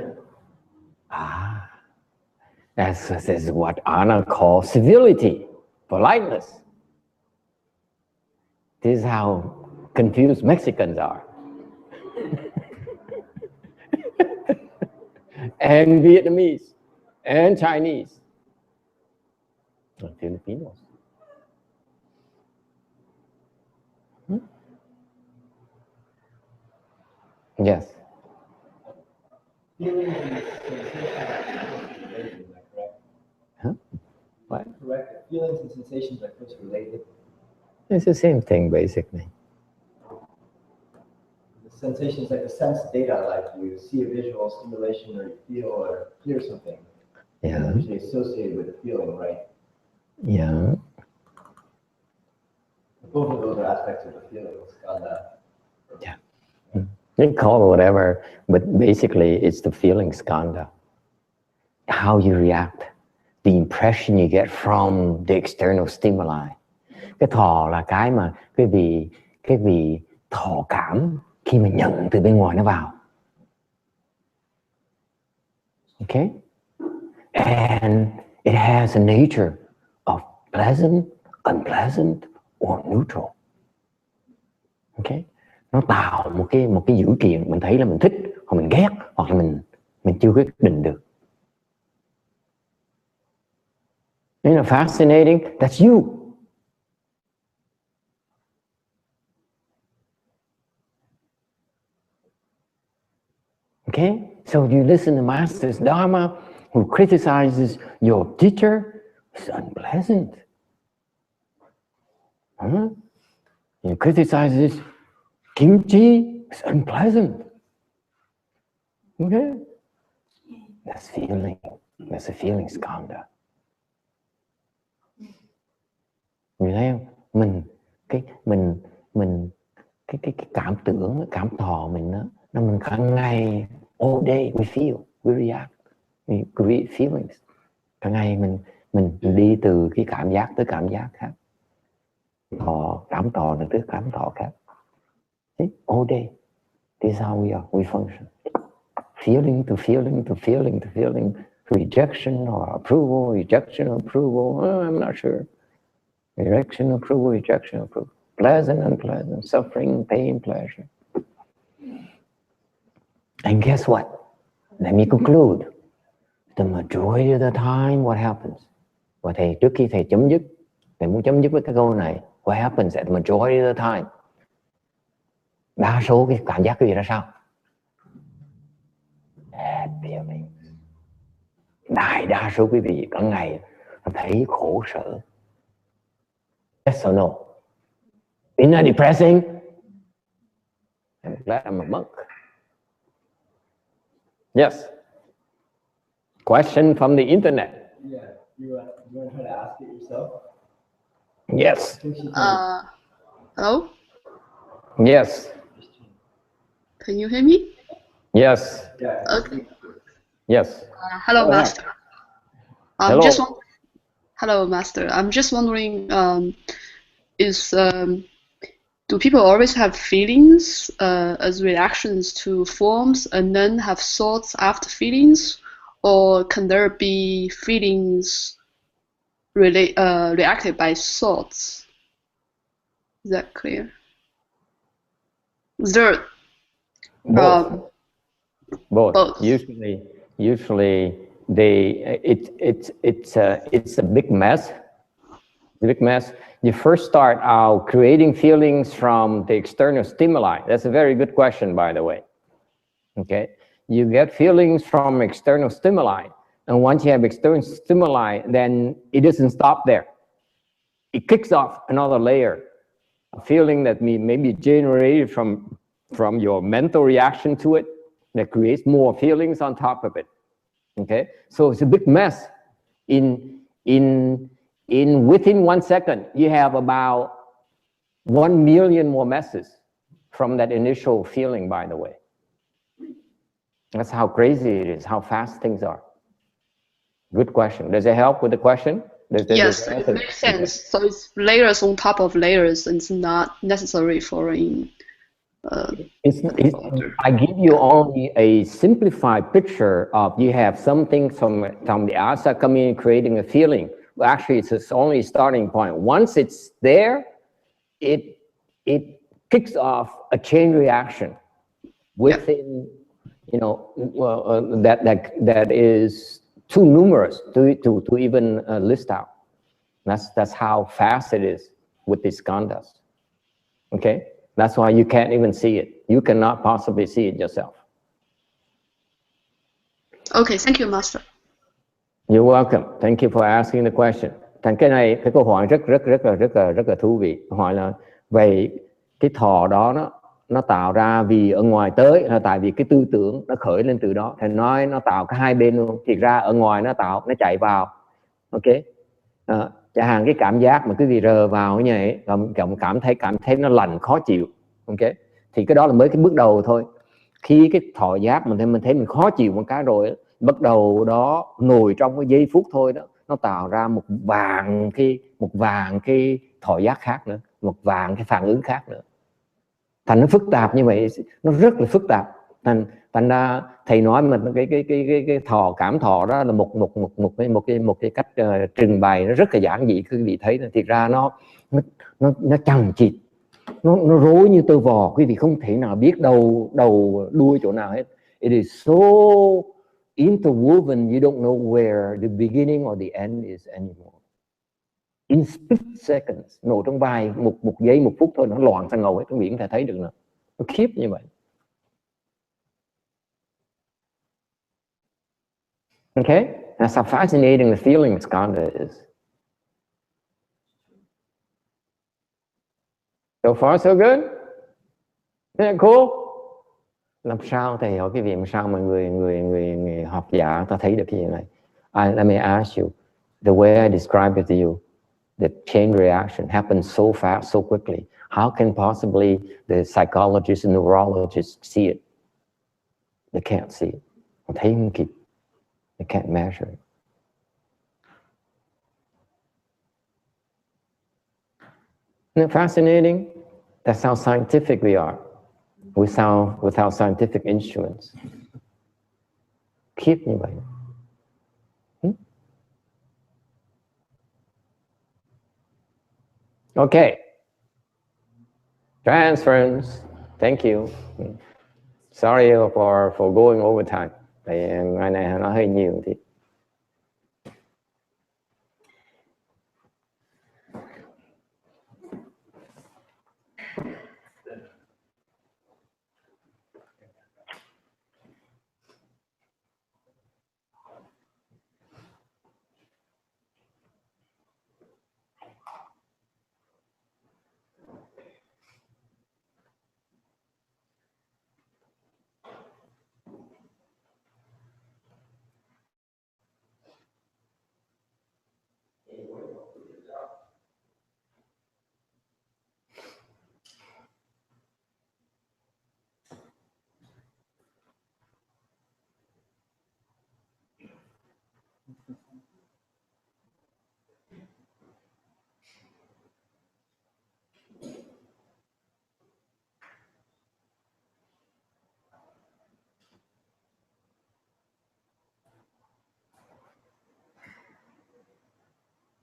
This is what Anna calls civility, politeness. This is how confused Mexicans are. And Vietnamese, and Chinese, and Filipinos. Yes. Feelings and sensations are closely related, is that correct? Huh? What? Correct. Feelings and sensations are closely related. It's the same thing, basically. The sensations like the sense data, like you see a visual stimulation or you feel or hear something. Yeah. Usually associated with a feeling, right? Yeah. Both of those are aspects of the feeling, Skandha. Yeah. You call it whatever, but basically it's the feeling skandha. How you react, the impression you get from the external stimuli. Cái thọ là cái mà cái vị thọ cảm khi mà nhận từ bên ngoài nó vào. Okay? And it has a nature of pleasant, unpleasant, or neutral. Okay? Nó tạo một cái dữ kiện mình thấy là mình thích hoặc mình ghét hoặc là mình chưa quyết định được. You know, fascinating, that's you. Okay? So you listen to Master's Dharma who criticizes your teacher, it's unpleasant. Huh? He criticizes kimchi, it's unpleasant. Okay? That's feeling. That's a feeling skandha. Mình thấy không? Cái cảm tưởng, cảm thọ mình đó, nó mình cả ngày, all day we feel, we react, we create feelings. Cả ngày mình đi từ cái cảm giác tới cảm giác khác. Cảm thọ là tới cảm thọ khác. See? All day. This is how we are, we function. Feeling to feeling to feeling to feeling, rejection or approval, rejection or approval, I'm not sure. Rejection, approval, rejection, approval. Pleasant, unpleasant, suffering, pain, pleasure. And guess what? Let me conclude. The majority of the time, what happens? Và thầy, trước khi thầy chấm dứt, thầy muốn chấm dứt với cái câu này. What happens at the majority of the time? Đa số cái cảm giác cái gì ra sao? Bad feelings. Đại đa số quý vị cả ngày thấy khổ sở. Yes or no? Isn't that depressing? I'm glad I'm a monk. Yes. Question from the internet. Yeah, you want to try to ask it yourself? Yes. Hello? Yes. Can you hear me? Yes. Yeah. Okay. Yes. Hello, Master. Hello. Hello, Master. I'm just wondering, do people always have feelings as reactions to forms and then have thoughts after feelings? Or can there be feelings reacted by thoughts? Is that clear? Is there both? Both. Usually it's a big mess. The big mess. You first start out creating feelings from the external stimuli. That's a very good question, by the way. Okay, you get feelings from external stimuli, and once you have external stimuli, then it doesn't stop there. It kicks off another layer, a feeling that may be generated from your mental reaction to it, that creates more feelings on top of it. Okay, so it's a big mess. Within 1 second, you have about 1 million more messes from that initial feeling, by the way. That's how crazy it is, how fast things are. Good question. Does it help with the question? Yes, it makes sense. So it's layers on top of layers, and it's not necessary for I give you only a simplified picture of you have something from the outside coming in, creating a feeling. Well, actually, it's only a starting point. Once it's there, it kicks off a chain reaction within, you know, that is too numerous to even list out. That's how fast it is with these skandhas. Okay, that's why you can't even see it. You cannot possibly see it yourself. Okay, thank you, Master. You're welcome. Thank you for asking the question. Thành cái câu hỏi rất là thú vị. Hỏi là vậy cái thọ đó nó tạo ra vì ở ngoài tới là tại vì cái tư tưởng nó khởi lên từ đó. Thầy nói nó tạo cả hai bên luôn. Thiệt ra ở ngoài nó chạy vào. Ok. Chẳng hạn cái cảm giác mà quý vị rờ vào như vậy, cảm thấy nó lạnh khó chịu. Ok. Thì cái đó là mới cái bước đầu thôi. Khi cái thọ giác mình thấy mình khó chịu một cái rồi, bắt đầu đó ngồi trong cái giây phút thôi đó, nó tạo ra một vàng cái thọ giác khác nữa, một vàng cái phản ứng khác nữa. Thành nó phức tạp như vậy, nó rất là phức tạp. Thành ra thầy nói mà cái cảm thọ đó là một cái cách trình bày nó rất là giản dị. Quý vị thấy thiệt ra nó chằng chịt, nó rối như tơ vò. Quý vị không thể nào biết đầu đuôi chỗ nào hết. It is so interwoven, you don't know where the beginning or the end is anymore. In split seconds, nổ trong vài một giây, một phút thôi, nó loạn sang ngầu hết. Quý vị có thể thấy được nữa. Nó khiếp như vậy. Okay, that's how fascinating the feeling of Skandha is. So far, so good? Isn't that cool? Làm sao thầy hỏi cái vị làm sao mà người học giả ta thấy được cái gì này? Let me ask you, the way I described it to you, the chain reaction happens so fast, so quickly. How can possibly the psychologists and neurologists see it? They can't see it. Họ thấy không kịp. They can't measure it. Isn't it fascinating? That's how scientific we are. Without scientific instruments. Khiếp như vậy. Okay. Transference. Thank you. Sorry for going over time. Tại ngày này nó hơi nhiều thì.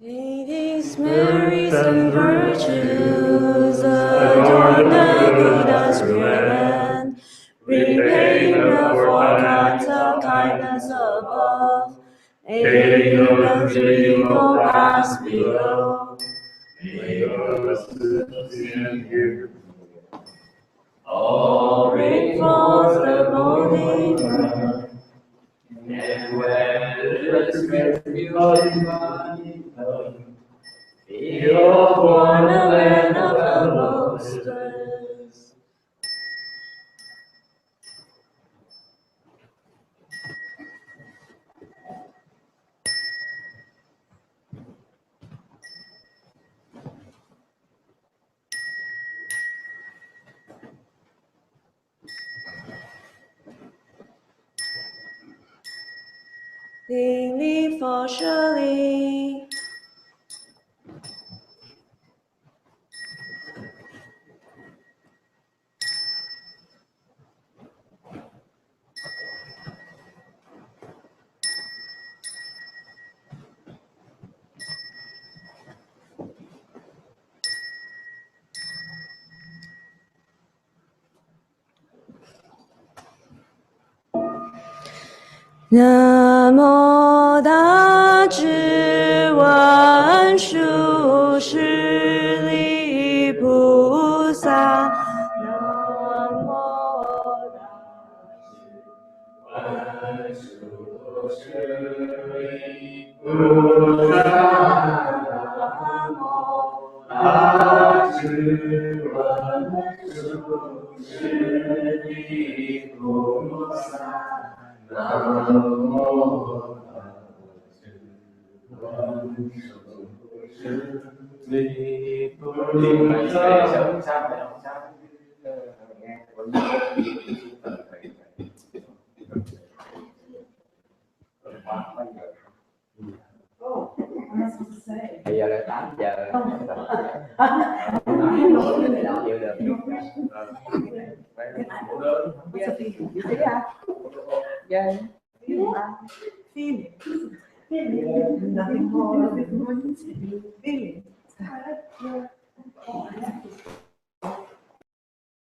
Ladies, Marys, and virtues, adorn the Buddha's rear, repay the four kinds of kindness above, aid the threefold paths below. Make us in here. All rain falls the holy ground, and when the spirit you're born a man of the monsters. Daily for surely. 南无大智文殊师利菩萨，南无文殊师利菩萨，南无大智文殊师利菩萨。南无大智文殊师利菩萨。Bây giờ là 8 giờ. Chịu được. Feeling. Nothing more, nothing more. Feeling.